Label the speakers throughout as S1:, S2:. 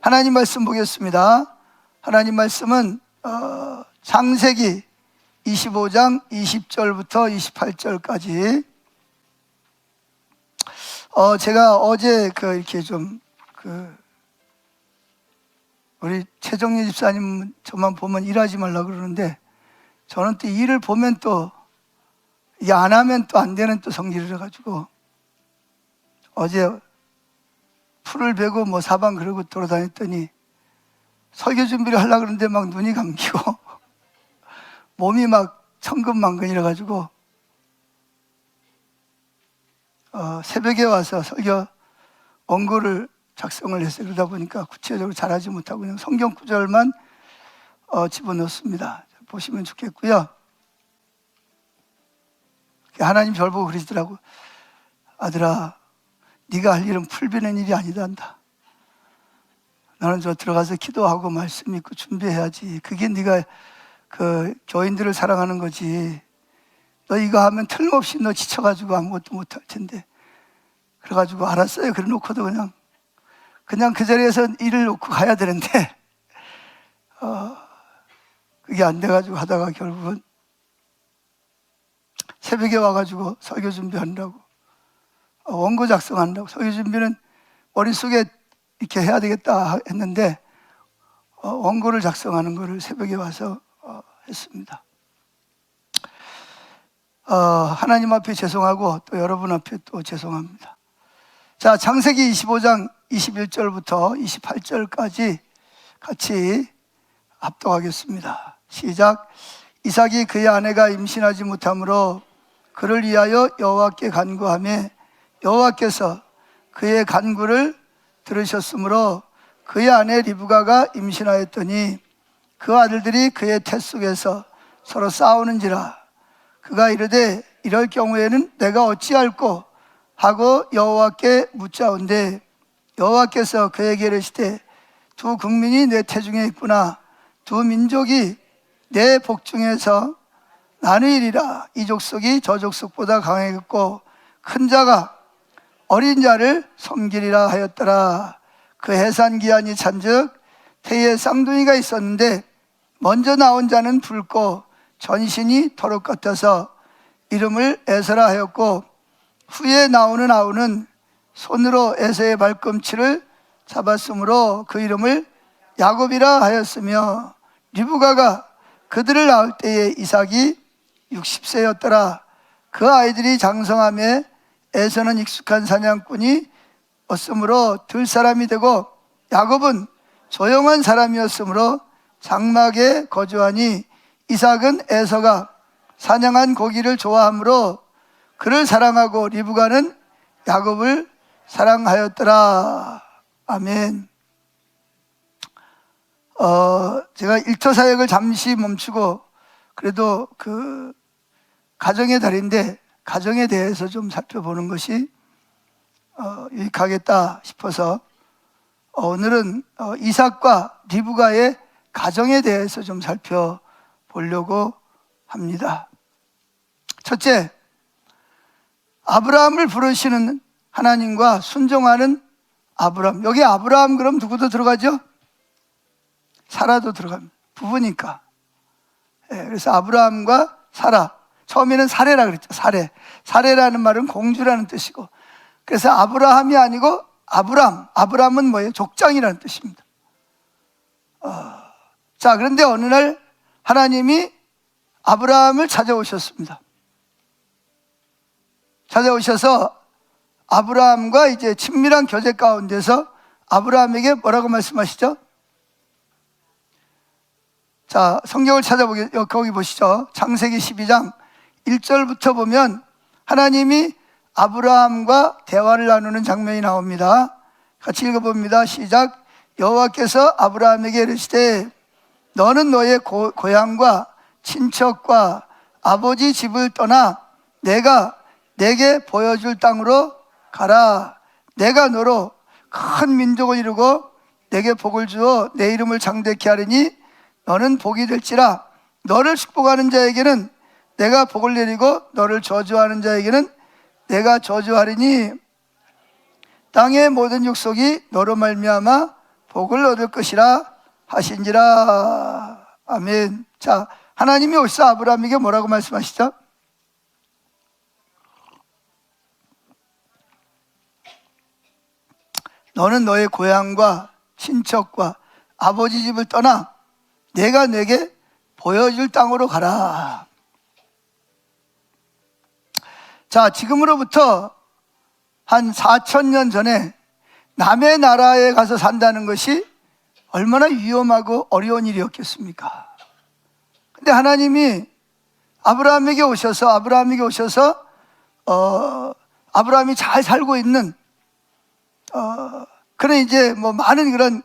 S1: 하나님 말씀 보겠습니다. 하나님 말씀은 창세기 25장 20절부터 28절까지. 제가 어제 이렇게 좀 우리 최정리 집사님 저만 보면 일하지 말라 그러는데, 저는 또 일을 보면 또 이게 안 하면 또 안 되는 또 성질을 해가지고 어제 풀을 베고 뭐 사방 그러고 돌아다녔더니 설교 준비를 하려고 그러는데 막 눈이 감기고 몸이 막 천근만근이라 가지고 새벽에 와서 설교 원고를 작성을 했어요. 그러다 보니까 구체적으로 잘하지 못하고 그냥 성경 구절만 집어넣습니다. 보시면 좋겠고요. 하나님 저를 보고 그러시더라고. 아들아, 네가 할 일은 풀 베는 일이 아니다 한다. 너는 저 들어가서 기도하고 말씀 읽고 준비해야지. 그게 네가 교인들을 사랑하는 거지. 너 이거 하면 틀림없이 너 지쳐가지고 아무것도 못할 텐데. 그래가지고 알았어요. 그래 놓고도 그냥 그 자리에서 일을 놓고 가야 되는데 그게 안 돼가지고 하다가 결국은 새벽에 와가지고 설교 준비하느라고, 원고 작성하느라고, 설교 준비는 머릿속에 이렇게 해야 되겠다 했는데 원고를 작성하는 거를 새벽에 와서 했습니다. 하나님 앞에 죄송하고 또 여러분 앞에 또 죄송합니다. 자, 창세기 25장 21절부터 28절까지 같이 합독하겠습니다. 시작. 이삭이 그의 아내가 임신하지 못하므로 그를 위하여 여호와께 간구하며 여호와께서 그의 간구를 들으셨으므로 그의 아내 리브가가 임신하였더니 그 아들들이 그의 태 속에서 서로 싸우는지라. 그가 이르되 이럴 경우에는 내가 어찌할꼬 하고 여호와께 묻자온대 여호와께서 그에게 이르시되 두 국민이 내 태중에 있구나. 두 민족이 내 복중에서 나누이리라. 이 족속이 저 족속보다 강하겠고 큰 자가 어린 자를 섬기리라 하였더라. 그 해산 기한이 찬즉 태에 쌍둥이가 있었는데 먼저 나온 자는 붉고 전신이 토록 같아서 이름을 에서라 하였고 후에 나오는 아우는 손으로 에서의 발꿈치를 잡았으므로 그 이름을 야곱이라 하였으며 리브가가 그들을 낳을 때에 이삭이 60세였더라. 그 아이들이 장성하며 에서는 익숙한 사냥꾼이 었으므로 들 사람이 되고 야곱은 조용한 사람이었으므로 장막에 거주하니 이삭은 에서가 사냥한 고기를 좋아하므로 그를 사랑하고 리브가는 야곱을 사랑하였더라. 아멘. 제가 일터 사역을 잠시 멈추고 그래도 가정의 달인데 가정에 대해서 좀 살펴보는 것이 유익하겠다 싶어서 오늘은 이삭과 리브가의 가정에 대해서 좀 살펴보려고 합니다. 첫째, 아브라함을 부르시는 하나님과 순종하는 아브라함. 여기 아브라함 그럼 누구도 들어가죠? 사라도 들어갑니다. 부부니까. 그래서 아브라함과 사라. 처음에는 사레라 그랬죠. 사레라는 말은 공주라는 뜻이고, 그래서 아브라함이 아니고 아브람은 뭐예요? 족장이라는 뜻입니다. 자, 그런데 어느 날 하나님이 아브라함을 찾아오셨습니다. 찾아오셔서 아브라함과 이제 친밀한 교제 가운데서 아브라함에게 뭐라고 말씀하시죠? 자, 성경을 거기 보시죠. 창세기 12장 1절부터 보면 하나님이 아브라함과 대화를 나누는 장면이 나옵니다. 같이 읽어봅니다. 시작. 여호와께서 아브라함에게 이르시되 너는 너의 고향과 친척과 아버지 집을 떠나 내가 내게 보여줄 땅으로 가라. 내가 너로 큰 민족을 이루고 내게 복을 주어 내 이름을 장대케 하리니 너는 복이 될지라. 너를 축복하는 자에게는 내가 복을 내리고 너를 저주하는 자에게는 내가 저주하리니 땅의 모든 육속이 너로 말미암아 복을 얻을 것이라 하신지라. 아멘. 자, 하나님이 오셔서 아브라함에게 뭐라고 말씀하시죠? 너는 너의 고향과 친척과 아버지 집을 떠나 내가 내게 보여줄 땅으로 가라. 자, 지금으로부터 한 4,000년 전에 남의 나라에 가서 산다는 것이 얼마나 위험하고 어려운 일이었겠습니까? 근데 하나님이 아브라함에게 오셔서 아브라함이 잘 살고 있는 그런 이제 뭐 많은 그런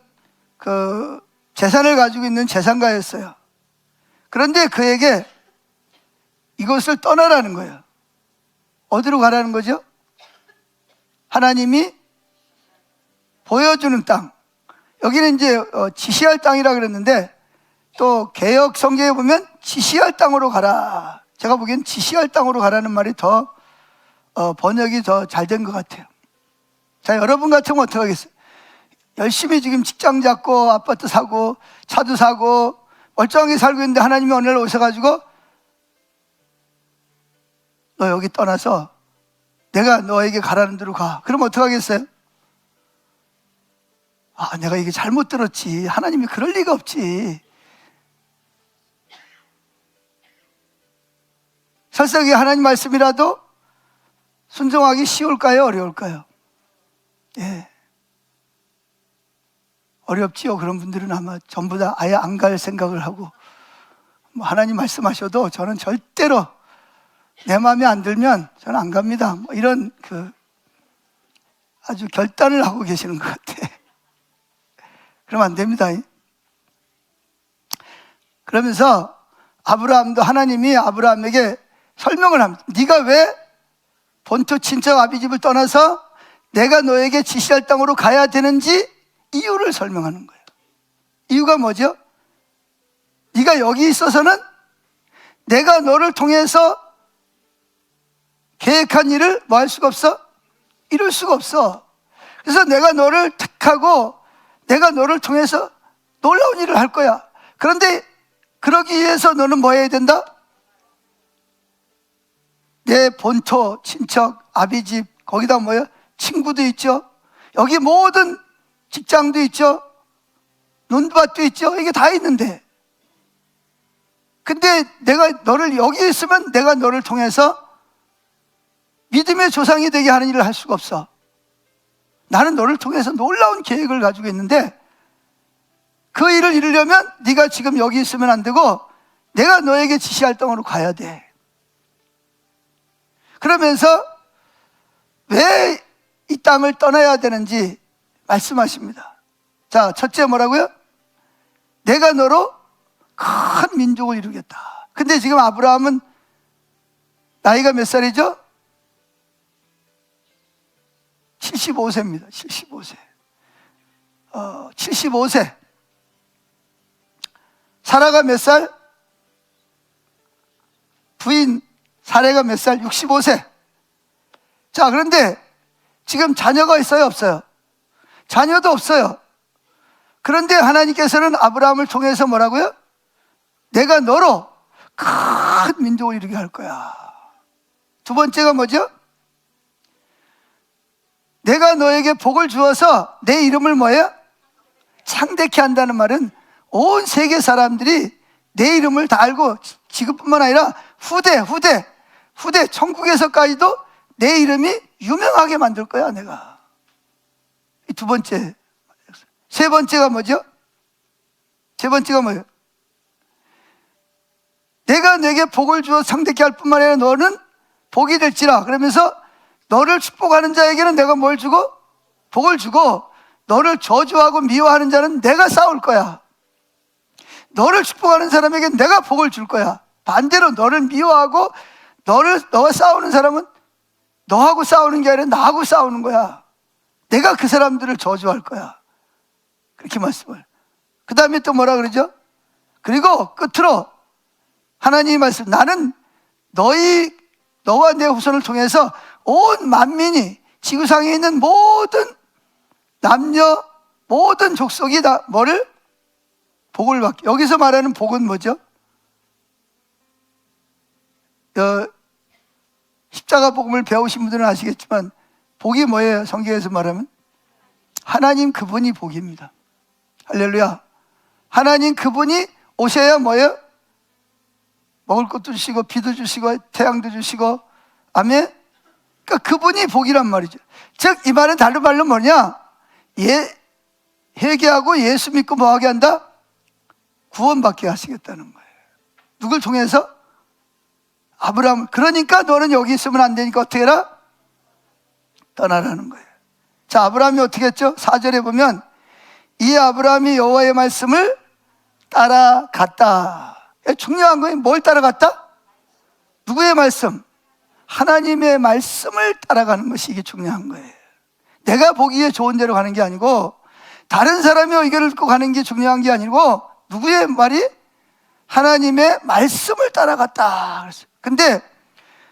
S1: 그 재산을 가지고 있는 재산가였어요. 그런데 그에게 이것을 떠나라는 거예요. 어디로 가라는 거죠? 하나님이 보여주는 땅. 여기는 이제 지시할 땅이라 그랬는데 또 개역 성경에 보면 지시할 땅으로 가라. 제가 보기엔 지시할 땅으로 가라는 말이 더 번역이 더 잘 된 것 같아요. 자, 여러분 같으면 어떻게 하겠어요? 열심히 지금 직장 잡고 아파트 사고 차도 사고 멀쩡하게 살고 있는데 하나님이 어느 날 오셔가지고 너 여기 떠나서 내가 너에게 가라는 대로 가. 그럼 어떻게 하겠어요? 아, 내가 이게 잘못 들었지. 하나님이 그럴 리가 없지. 설사 이게 하나님 말씀이라도 순종하기 쉬울까요? 어려울까요? 예. 어렵지요. 그런 분들은 아마 전부 다 아예 안 갈 생각을 하고, 뭐 하나님 말씀하셔도 저는 절대로 내 마음에 안 들면 저는 안 갑니다. 뭐 이런 아주 결단을 하고 계시는 것 같아. 그러면 안 됩니다. 그러면서 아브라함도 하나님이 아브라함에게 설명을 합니다. 네가 왜 본토 친척 아비집을 떠나서 내가 너에게 지시할 땅으로 가야 되는지 이유를 설명하는 거예요. 이유가 뭐죠? 네가 여기 있어서는 내가 너를 통해서 계획한 일을 뭐 할 수가 없어? 이룰 수가 없어. 그래서 내가 너를 택하고 내가 너를 통해서 놀라운 일을 할 거야. 그런데 그러기 위해서 너는 뭐 해야 된다? 내 본토, 친척, 아비집, 거기다 뭐야? 친구도 있죠. 여기 모든 직장도 있죠. 논밭도 있죠. 이게 다 있는데. 근데 내가 너를 여기 있으면 내가 너를 통해서 믿음의 조상이 되게 하는 일을 할 수가 없어. 나는 너를 통해서 놀라운 계획을 가지고 있는데 그 일을 이루려면 네가 지금 여기 있으면 안 되고 내가 너에게 지시할 땅으로 가야 돼. 그러면서 왜 이 땅을 떠나야 되는지 말씀하십니다. 자, 첫째 뭐라고요? 내가 너로 큰 민족을 이루겠다. 근데 지금 아브라함은 나이가 몇 살이죠? 75세입니다. 75세. 75세. 사라가 몇 살? 부인 사레가 몇 살? 65세. 자, 그런데 지금 자녀가 있어요? 없어요? 자녀도 없어요. 그런데 하나님께서는 아브라함을 통해서 뭐라고요? 내가 너로 큰 민족을 이루게 할 거야. 두 번째가 뭐죠? 내가 너에게 복을 주어서 내 이름을 뭐예요? 창대케 한다는 말은 온 세계 사람들이 내 이름을 다 알고 지금뿐만 아니라 후대 천국에서까지도 내 이름이 유명하게 만들 거야. 내가. 이 두 번째. 세 번째가 뭐죠? 세 번째가 뭐예요? 내가 내게 복을 주어 상대케 할 뿐만 아니라 너는 복이 될지라. 그러면서 너를 축복하는 자에게는 내가 뭘 주고? 복을 주고, 너를 저주하고 미워하는 자는 내가 싸울 거야. 너를 축복하는 사람에게 내가 복을 줄 거야. 반대로 너를 미워하고 너와 싸우는 사람은 너하고 싸우는 게 아니라 나하고 싸우는 거야. 내가 그 사람들을 저주할 거야. 그렇게 말씀을. 그 다음에 또 뭐라 그러죠? 그리고 끝으로 하나님이 말씀, 나는 너와 내 후손을 통해서 온 만민이 지구상에 있는 모든 남녀, 모든 족속이 다 뭐를? 복을 받게. 여기서 말하는 복은 뭐죠? 십자가 복음을 배우신 분들은 아시겠지만 복이 뭐예요? 성경에서 말하면 하나님 그분이 복입니다. 할렐루야. 하나님 그분이 오셔야 뭐예요? 먹을 것도 주시고 비도 주시고 태양도 주시고, 아멘. 그러니까 그분이 복이란 말이죠. 즉 이 말은 다른 말로 뭐냐? 회개하고 예수 믿고 뭐하게 한다? 구원받게 하시겠다는 거예요. 누굴 통해서? 아브라함. 그러니까 너는 여기 있으면 안 되니까 어떻게 해라? 떠나라는 거예요. 자, 아브라함이 어떻게 했죠? 4절에 보면 이 아브라함이 여호와의 말씀을 따라갔다. 중요한 거예요. 뭘 따라갔다? 누구의 말씀? 하나님의 말씀을 따라가는 것이 이게 중요한 거예요. 내가 보기에 좋은 대로 가는 게 아니고 다른 사람의 의견을 듣고 가는 게 중요한 게 아니고 누구의 말이? 하나님의 말씀을 따라갔다. 근데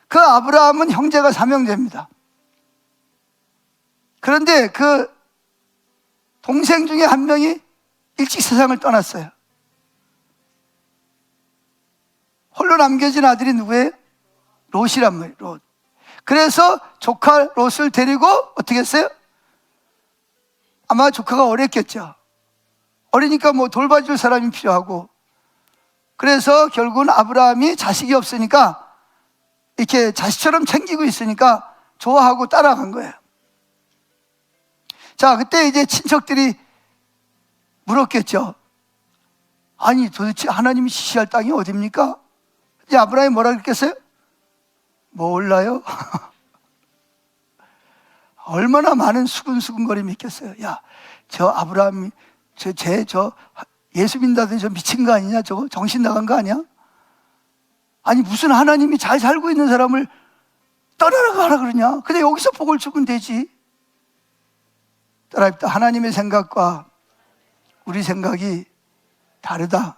S1: 그 아브라함은 형제가 3형제입니다. 그런데 그 동생 중에 한 명이 일찍 세상을 떠났어요. 홀로 남겨진 아들이 누구예요? 롯이란 말이에요. 롯. 그래서 조카 롯을 데리고 어떻게 했어요? 아마 조카가 어렸겠죠. 어리니까 뭐 돌봐줄 사람이 필요하고, 그래서 결국은 아브라함이 자식이 없으니까 이렇게 자식처럼 챙기고 있으니까 좋아하고 따라간 거예요. 자, 그때 이제 친척들이 물었겠죠. 아니 도대체 하나님이 지시할 땅이 어딥니까? 이제 아브라함이 뭐라 그랬겠어요? 몰라요. 얼마나 많은 수근수근거림이 있겠어요. 야, 저 아브라함이 저 예수 믿는다더니 저 미친 거 아니냐? 저거 정신 나간 거 아니야? 아니 무슨 하나님이 잘 살고 있는 사람을 떠나라 가라 그러냐? 근데 여기서 복을 주면 되지. 따라합니다. 하나님의 생각과 우리 생각이 다르다.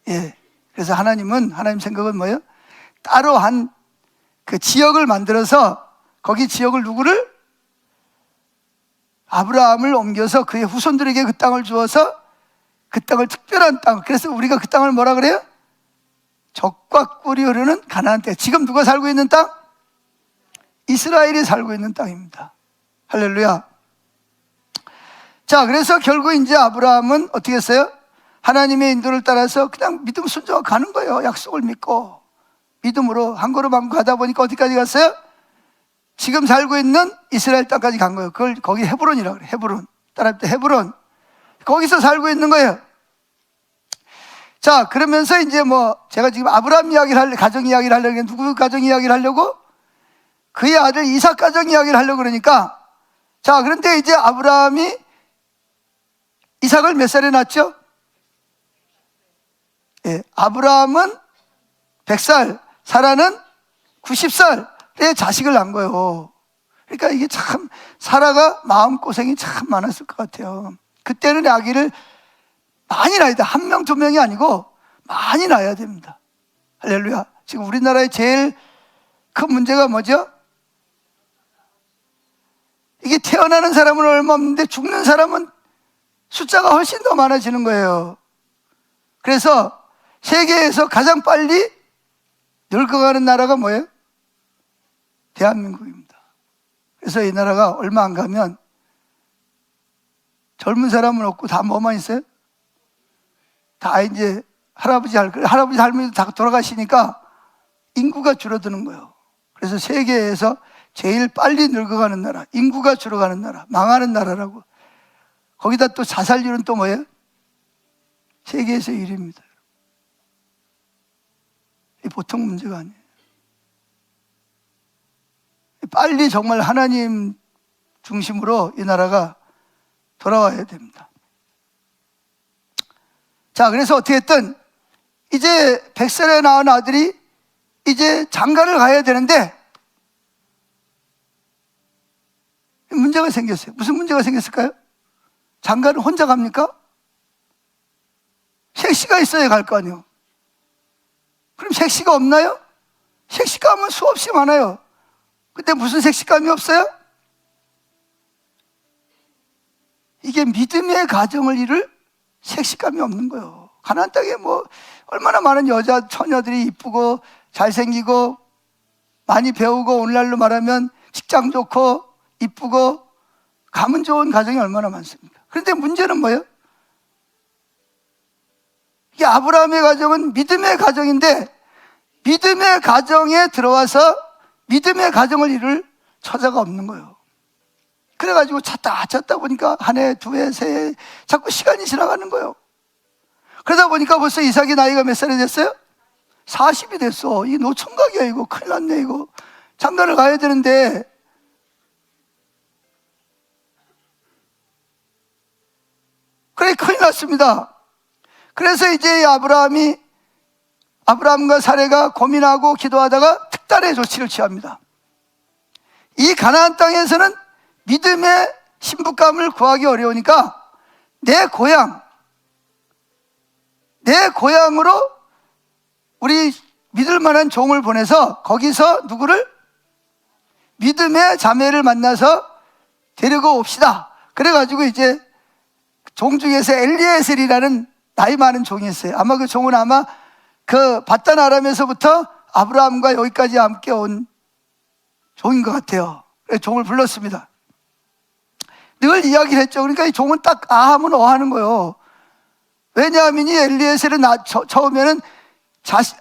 S1: 예. 그래서 하나님 생각은 뭐예요? 따로 한 그 지역을 만들어서 거기 지역을 누구를? 아브라함을 옮겨서 그의 후손들에게 그 땅을 주어서 그 땅을 특별한 땅. 그래서 우리가 그 땅을 뭐라 그래요? 젖과 꿀이 흐르는 가나안 땅. 지금 누가 살고 있는 땅? 이스라엘이 살고 있는 땅입니다. 할렐루야. 자, 그래서 결국 이제 아브라함은 어떻게 했어요? 하나님의 인도를 따라서 그냥 믿음 순종하고 가는 거예요. 약속을 믿고 믿음으로 한 걸음 한 걸음 가다 보니까 어디까지 갔어요? 지금 살고 있는 이스라엘 땅까지 간 거예요. 그걸 거기 헤브론이라고 그래요. 헤브론. 따라합니다. 헤브론. 거기서 살고 있는 거예요. 자, 그러면서 이제 뭐 제가 지금 아브라함 이야기를 가정 이야기를 하려고 했는데 누구 가정 이야기를 하려고? 그의 아들 이삭 가정 이야기를 하려고 그러니까, 자, 그런데 이제 아브라함이 이삭을 몇 살에 낳았죠? 예, 아브라함은 100살, 사라는 90살의 자식을 낳은 거예요. 그러니까 이게 참 사라가 마음고생이 참 많았을 것 같아요. 그때는 아기를 많이 낳아야 돼. 한 명, 두 명이 아니고 많이 낳아야 됩니다. 할렐루야. 지금 우리나라의 제일 큰 문제가 뭐죠? 이게 태어나는 사람은 얼마 없는데 죽는 사람은 숫자가 훨씬 더 많아지는 거예요. 그래서 세계에서 가장 빨리 늙어가는 나라가 뭐예요? 대한민국입니다. 그래서 이 나라가 얼마 안 가면 젊은 사람은 없고 다 뭐만 있어요? 다 이제 할아버지 할머니도 다 돌아가시니까 인구가 줄어드는 거예요. 그래서 세계에서 제일 빨리 늙어가는 나라, 인구가 줄어가는 나라, 망하는 나라라고. 거기다 또 자살률은 또 뭐예요? 세계에서 1위입니다. 이 보통 문제가 아니에요. 빨리 정말 하나님 중심으로 이 나라가 돌아와야 됩니다. 자, 그래서 어떻게든 이제 100살에 낳은 아들이 이제 장가를 가야 되는데 문제가 생겼어요. 무슨 문제가 생겼을까요? 장가를 혼자 갑니까? 색시가 있어야 갈 거 아니에요. 그럼 색시가 없나요? 색시감은 수없이 많아요. 근데 무슨 색시감이 없어요? 이게 믿음의 가정을 이룰 색식감이 없는 거예요. 가나안 땅에 뭐 얼마나 많은 여자 처녀들이 이쁘고 잘생기고 많이 배우고, 오늘날로 말하면 직장 좋고 이쁘고 가문 좋은 가정이 얼마나 많습니까? 그런데 문제는 뭐예요? 이게 아브라함의 가정은 믿음의 가정인데, 믿음의 가정에 들어와서 믿음의 가정을 이룰 처자가 없는 거예요. 그래가지고 찾다 보니까 한 해, 두 해, 세 해 자꾸 시간이 지나가는 거예요. 그러다 보니까 벌써 이삭이 나이가 몇 살이 됐어요? 40이 됐어. 이 노총각이야 이거. 큰일 났네 이거. 장가를 가야 되는데 그래, 큰일 났습니다. 그래서 이제 아브라함과 사레가 고민하고 기도하다가 특단의 조치를 취합니다. 이 가나안 땅에서는 믿음의 신부감을 구하기 어려우니까 내 고향으로 우리 믿을 만한 종을 보내서 거기서 누구를? 믿음의 자매를 만나서 데리고 옵시다. 그래가지고 이제 종 중에서 엘리에셀이라는 나이 많은 종이 있어요. 아마 그 종은 그 바단 아람에서부터 아브라함과 여기까지 함께 온 종인 것 같아요. 그래서 종을 불렀습니다. 늘 이야기를 했죠. 그러니까 이 종은 딱 아하면 어하는 거예요. 왜냐하면 이 엘리에셀은 처음에는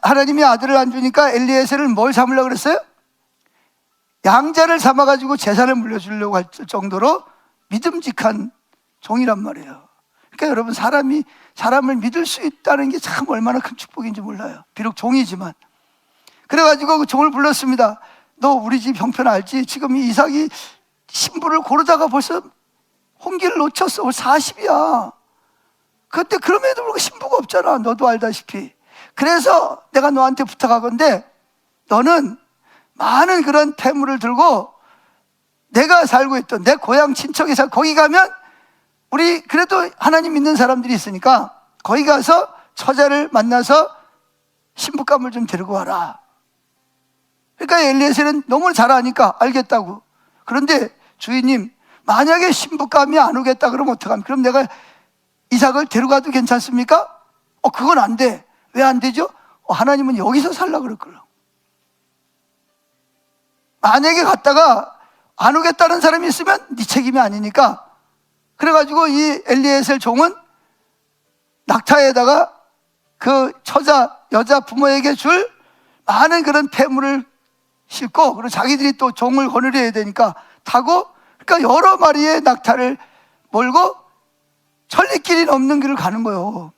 S1: 하나님이 아들을 안 주니까 엘리에셀을 뭘 삼으려고 그랬어요? 양자를 삼아가지고 재산을 물려주려고 할 정도로 믿음직한 종이란 말이에요. 그러니까 여러분, 사람을 믿을 수 있다는 게 참 얼마나 큰 축복인지 몰라요. 비록 종이지만. 그래가지고 그 종을 불렀습니다. 너 우리 집 형편 알지? 지금 이 이삭이 신부를 고르다가 벌써 홍기를 놓쳤어. 40이야. 그때 그럼에도 불구하고 신부가 없잖아. 너도 알다시피. 그래서 내가 너한테 부탁하건대 너는 많은 그런 폐물을 들고 내가 살고 있던 내 고향 친척이 거기 가면 우리 그래도 하나님 믿는 사람들이 있으니까 거기 가서 처자를 만나서 신부감을 좀 데리고 와라. 그러니까 엘리에셀은 너무 잘 아니까 알겠다고. 그런데 주인님, 만약에 신부감이 안 오겠다 그러면 어떡합니까? 그럼 내가 이삭을 데려가도 괜찮습니까? 그건 안 돼. 왜 안 되죠? 하나님은 여기서 살라 그럴 거예요. 만약에 갔다가 안 오겠다는 사람이 있으면 네 책임이 아니니까. 그래가지고 이 엘리에셀 종은 낙타에다가 그 처자 여자 부모에게 줄 많은 그런 폐물을 싣고, 그리고 자기들이 또 종을 거느려야 되니까 타고, 그러니까 여러 마리의 낙타를 몰고 천리길이 넘는 길을 가는 거예요.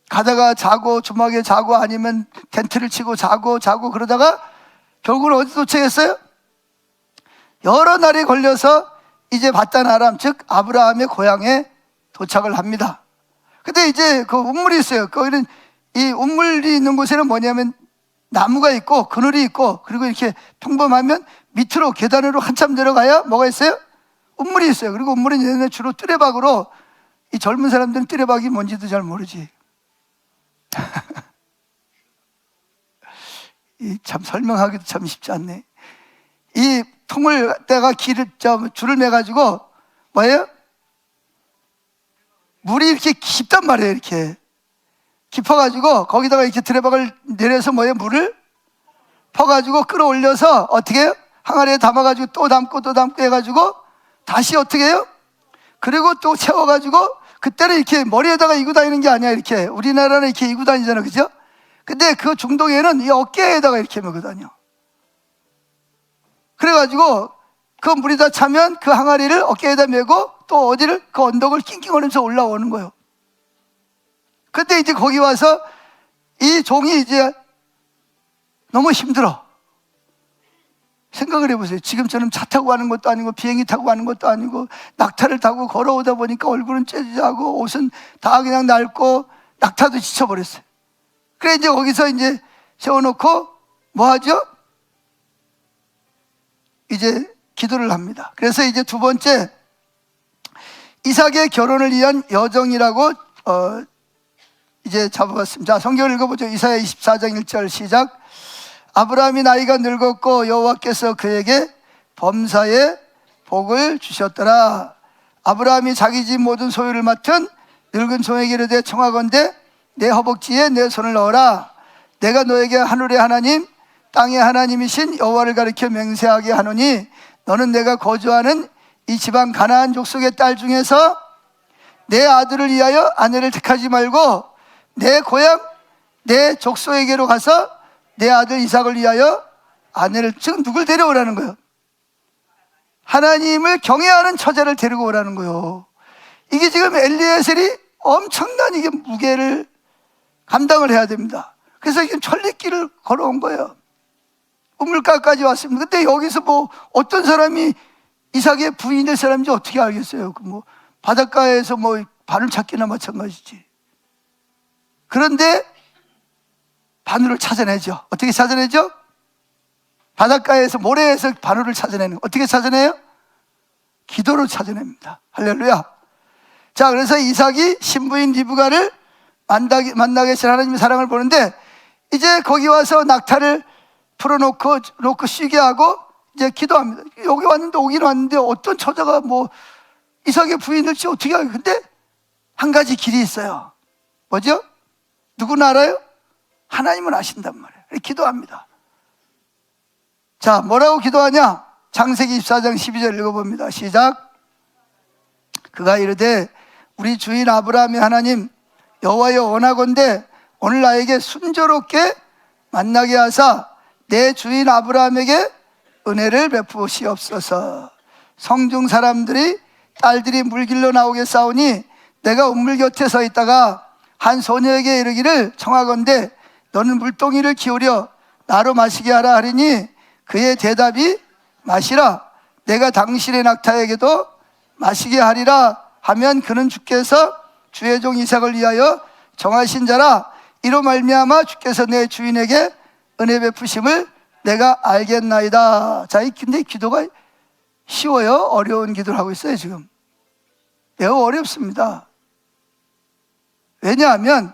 S1: 가다가 자고, 주막에 자고, 아니면 텐트를 치고 자고 그러다가 결국은 어디 도착했어요? 여러 날이 걸려서 이제 바단 아람, 즉 아브라함의 고향에 도착을 합니다. 근데 이제 그 운물이 있어요. 거기는 이 운물이 있는 곳에는 뭐냐면 나무가 있고 그늘이 있고, 그리고 이렇게 평범하면 밑으로 계단으로 한참 내려가야 뭐가 있어요? 운물이 있어요. 그리고 운물은 주로 뜨레박으로, 이 젊은 사람들은 뜨레박이 뭔지도 잘 모르지. 참 설명하기도 참 쉽지 않네. 이 통을 갖다가 줄을 매가지고 뭐예요? 물이 이렇게 깊단 말이에요. 이렇게 깊어가지고 거기다가 이렇게 드레박을 내려서 뭐예요? 물을 퍼가지고 끌어올려서 어떻게 해요? 항아리에 담아가지고 또 담고 해가지고 다시 어떻게 해요? 그리고 또 채워가지고, 그때는 이렇게 머리에다가 이고 다니는 게 아니야. 이렇게 우리나라는 이렇게 이고 다니잖아, 그죠? 근데 그 중동에는 이 어깨에다가 이렇게 메고 다녀. 그래가지고 그 물이 다 차면 그 항아리를 어깨에다 메고 또 어디를, 그 언덕을 낑낑거리면서 올라오는 거예요. 근데 이제 거기 와서 이 종이 이제 너무 힘들어. 생각을 해보세요. 지금처럼 차 타고 가는 것도 아니고 비행기 타고 가는 것도 아니고 낙타를 타고 걸어오다 보니까 얼굴은 째지하고 옷은 다 그냥 낡고 낙타도 지쳐버렸어요. 그래 이제 거기서 이제 세워놓고 뭐 하죠? 이제 기도를 합니다. 그래서 이제 두 번째, 이삭의 결혼을 위한 여정이라고 이제 잡아봤습니다. 자, 성경을 읽어보죠. 이사야 24장 1절 시작. 아브라함이 나이가 늙었고 여호와께서 그에게 범사의 복을 주셨더라. 아브라함이 자기 집 모든 소유를 맡은 늙은 종에게 이르되 청하건대 내 허벅지에 내 손을 넣어라. 내가 너에게 하늘의 하나님 땅의 하나님이신 여호와를 가리켜 맹세하게 하노니 너는 내가 거주하는 이 지방 가나안 족속의 딸 중에서 내 아들을 위하여 아내를 택하지 말고 내 고향 내 족속에게로 가서 내 아들 이삭을 위하여 아내를, 지금 누굴 데려오라는 거예요? 하나님을 경외하는 처자를 데리고 오라는 거예요. 이게 지금 엘리에셀이 엄청난 이게 무게를 감당을 해야 됩니다. 그래서 지금 천리길을 걸어온 거예요. 우물가까지 왔습니다. 근데 여기서 뭐 어떤 사람이 이삭의 부인이 될 사람인지 어떻게 알겠어요? 뭐 바닷가에서 뭐 바늘 찾기나 마찬가지지. 그런데 바늘을 찾아내죠. 어떻게 찾아내죠? 바닷가에서 모래에서 바늘을 찾아내는, 어떻게 찾아내요? 기도로 찾아냅니다. 할렐루야. 자, 그래서 이삭이 신부인 리브가를 만나게 하신 하나님의 사랑을 보는데, 이제 거기 와서 낙타를 풀어놓고 쉬게 하고 이제 기도합니다. 여기 왔는데, 오긴 왔는데 어떤 처자가 뭐 이삭의 부인일지 어떻게 알아요? 근데 한 가지 길이 있어요. 뭐죠? 누구는 알아요? 하나님은 아신단 말이에요. 기도합니다. 자, 뭐라고 기도하냐? 창세기 24장 12절 읽어봅니다. 시작. 그가 이르되 우리 주인 아브라함의 하나님 여호와여 원하건대 오늘 나에게 순조롭게 만나게 하사 내 주인 아브라함에게 은혜를 베푸시옵소서. 성중 사람들이 딸들이 물길로 나오게 싸우니 내가 우물 곁에 서 있다가 한 소녀에게 이르기를 청하건대 너는 물동이를 기울여 나로 마시게 하라 하리니 그의 대답이 마시라. 내가 당신의 낙타에게도 마시게 하리라 하면 그는 주께서 주의 종 이삭을 위하여 정하신 자라. 이로 말미암아 주께서 내 주인에게 은혜 베푸심을 내가 알겠나이다. 자, 근데 기도가 쉬워요? 어려운 기도를 하고 있어요 지금? 매우 어렵습니다. 왜냐하면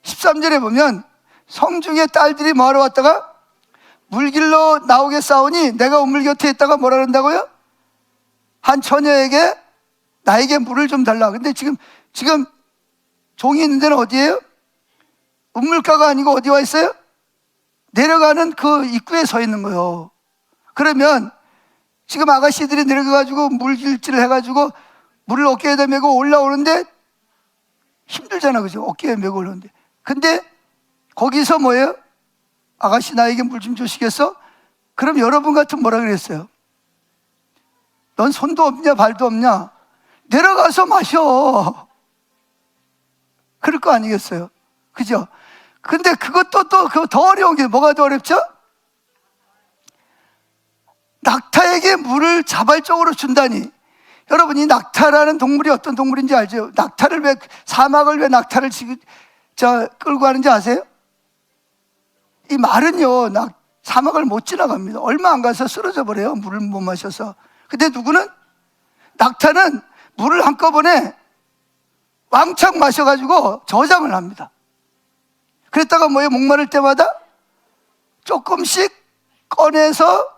S1: 13절에 보면 성중의 딸들이 뭐하러 왔다가 물길로 나오게 싸우니 내가 우물 곁에 있다가 뭐라 그런다고요? 한 처녀에게 나에게 물을 좀 달라. 근데 지금 종이 있는 데는 어디예요? 우물가가 아니고 어디 와 있어요? 내려가는 그 입구에 서 있는 거예요. 그러면 지금 아가씨들이 내려가가지고 물길질을 해가지고 물을 어깨에다 메고 올라오는데 힘들잖아, 그죠? 어깨에 메고 올라오는데. 근데 거기서 뭐예요? 아가씨 나에게 물 좀 주시겠어? 그럼 여러분 같으면 뭐라 그랬어요? 넌 손도 없냐 발도 없냐? 내려가서 마셔. 그럴 거 아니겠어요? 그죠? 근데 그것도 또 더 어려운 게 뭐가 더 어렵죠? 낙타에게 물을 자발적으로 준다니. 여러분, 이 낙타라는 동물이 어떤 동물인지 알죠? 사막을 왜 낙타를 끌고 가는지 아세요? 이 말은요, 사막을 못 지나갑니다. 얼마 안 가서 쓰러져 버려요. 물을 못 마셔서. 근데 낙타는 물을 한꺼번에 왕창 마셔가지고 저장을 합니다. 그랬다가 목마를 때마다 조금씩 꺼내서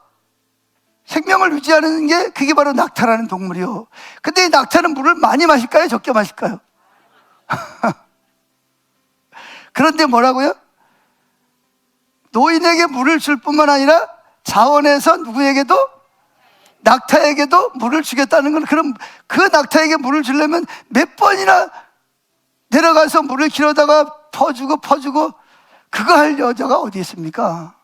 S1: 생명을 유지하는 게 그게 바로 낙타라는 동물이요. 근데 이 낙타는 물을 많이 마실까요? 적게 마실까요? 그런데 뭐라고요? 노인에게 물을 줄 뿐만 아니라 자원에서 누구에게도 낙타에게도 물을 주겠다는 건, 그럼 그 낙타에게 물을 주려면 몇 번이나 내려가서 물을 길어다가 퍼주고 그거 할 여자가 어디 있습니까?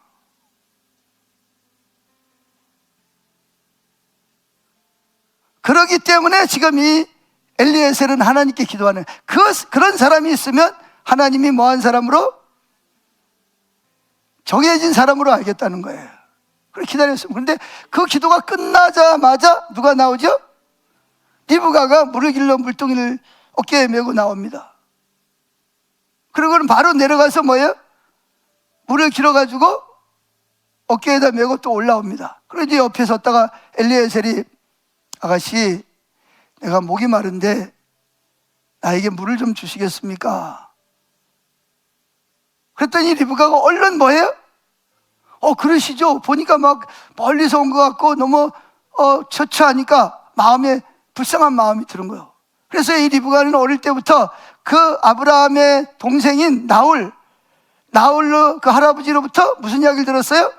S1: 그렇기 때문에 지금 이 엘리에셀은 하나님께 기도하는, 그런 사람이 있으면 하나님이 뭐한 사람으로? 정해진 사람으로 알겠다는 거예요. 그렇게 기다렸습니다. 그런데 그 기도가 끝나자마자 누가 나오죠? 리브가가 물을 길러 물동이를 어깨에 메고 나옵니다. 그리고는 바로 내려가서 물을 길어가지고 어깨에다 메고 또 올라옵니다. 그런데 옆에 섰다가 엘리에셀이 아가씨, 내가 목이 마른데 나에게 물을 좀 주시겠습니까? 그랬더니 리브가가 얼른 그러시죠. 보니까 막 멀리서 온 것 같고 너무 처처하니까 마음에 불쌍한 마음이 드는 거예요. 그래서 이 리브가는 어릴 때부터 그 아브라함의 동생인 나홀 그 할아버지로부터 무슨 이야기를 들었어요?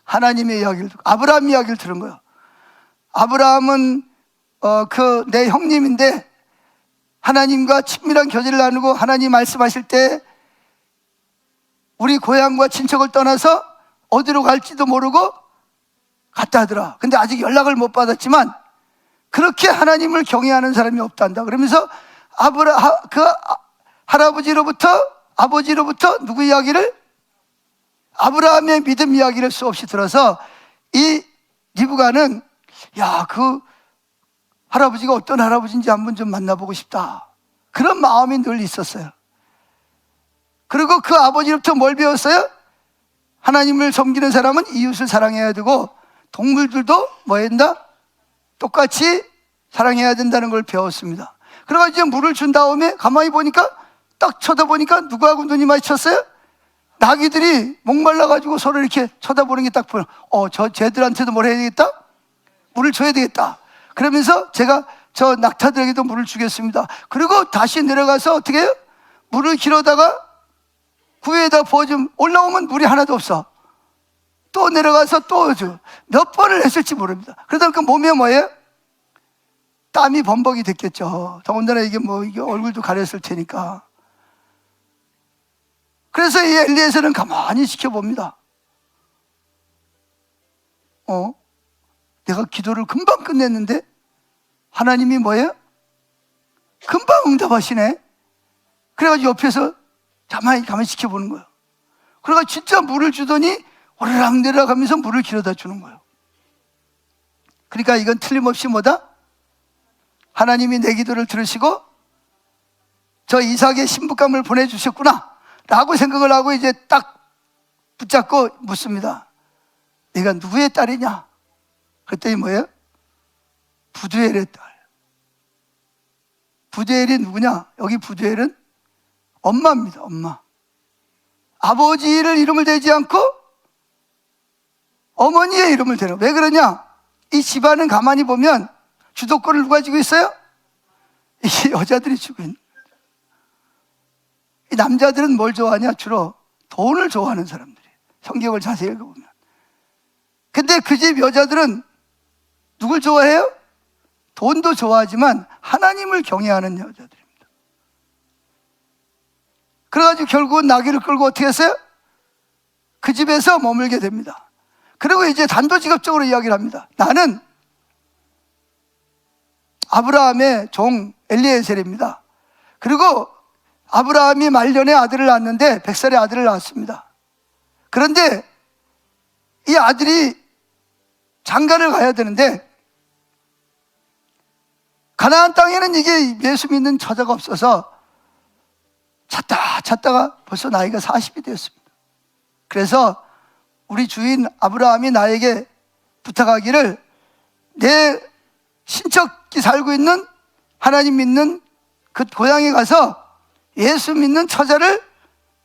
S1: 하나님의 이야기를 듣고 아브라함 이야기를 들은 거예요. 아브라함은 그 내 형님인데 하나님과 친밀한 교제를 나누고 하나님 말씀하실 때 우리 고향과 친척을 떠나서 어디로 갈지도 모르고 갔다 하더라. 근데 아직 연락을 못 받았지만 그렇게 하나님을 경외하는 사람이 없단다. 그러면서 그 아버지로부터 누구 이야기를? 아브라함의 믿음 이야기를 수없이 들어서 이 리브가는 야, 그 할아버지가 어떤 할아버지인지 한번 좀 만나보고 싶다. 그런 마음이 늘 있었어요. 그리고 그 아버지로부터 뭘 배웠어요? 하나님을 섬기는 사람은 이웃을 사랑해야 되고 동물들도 뭐 해야 된다? 똑같이 사랑해야 된다는 걸 배웠습니다. 그래가지고 물을 준 다음에 가만히 보니까 딱 쳐다보니까 누구하고 눈이 마주쳤어요? 나귀들이 목말라가지고 서로 이렇게 쳐다보는 게 딱 보여. 쟤들한테도 뭘 해야 되겠다? 물을 줘야 되겠다. 그러면서 제가 저 낙타들에게도 물을 주겠습니다. 그리고 다시 내려가서 어떻게 해요? 물을 길어다가 구유에다 부어주면 올라오면 물이 하나도 없어. 또 내려가서 또 줘. 몇 번을 했을지 모릅니다. 그러다 그 몸에 뭐예요? 땀이 범벅이 됐겠죠. 더군다나 이게 얼굴도 가렸을 테니까. 그래서 이 엘리에서는 가만히 지켜봅니다. 내가 기도를 금방 끝냈는데 하나님이 뭐예요? 금방 응답하시네. 그래가지고 옆에서 가만히 지켜보는 거예요. 그래가지고 진짜 물을 주더니 오르락 내리락 하면서 물을 길어다 주는 거예요. 그러니까 이건 틀림없이 뭐다? 하나님이 내 기도를 들으시고 저 이삭의 신부감을 보내주셨구나 라고 생각을 하고 이제 딱 붙잡고 묻습니다. 네가 누구의 딸이냐? 그랬더니 뭐예요? 부두엘의 딸. 부두엘이 누구냐? 여기 부두엘은 엄마입니다. 엄마. 아버지를 이름을 대지 않고 어머니의 이름을 대는. 왜 그러냐? 이 집안은 가만히 보면 주도권을 누가 쥐고 있어요? 이 여자들이 쥐고 있는. 이 남자들은 뭘 좋아하냐? 주로 돈을 좋아하는 사람들이. 성경을 자세히 읽어보면. 근데 그 집 여자들은 누굴 좋아해요? 돈도 좋아하지만 하나님을 경외하는 여자들입니다. 그래가지고 결국은 나귀를 끌고 어떻게 했어요? 그 집에서 머물게 됩니다. 그리고 이제 단도직입적으로 이야기를 합니다. 나는 아브라함의 종 엘리에셀입니다. 그리고 아브라함이 말년에 아들을 낳았는데 100살의 아들을 낳았습니다. 그런데 이 아들이 장가를 가야 되는데 가나안 땅에는 이게 예수 믿는 처자가 없어서 찾다가 벌써 나이가 40이 되었습니다. 그래서 우리 주인 아브라함이 나에게 부탁하기를 내 친척이 살고 있는 하나님 믿는 그 고향에 가서 예수 믿는 처자를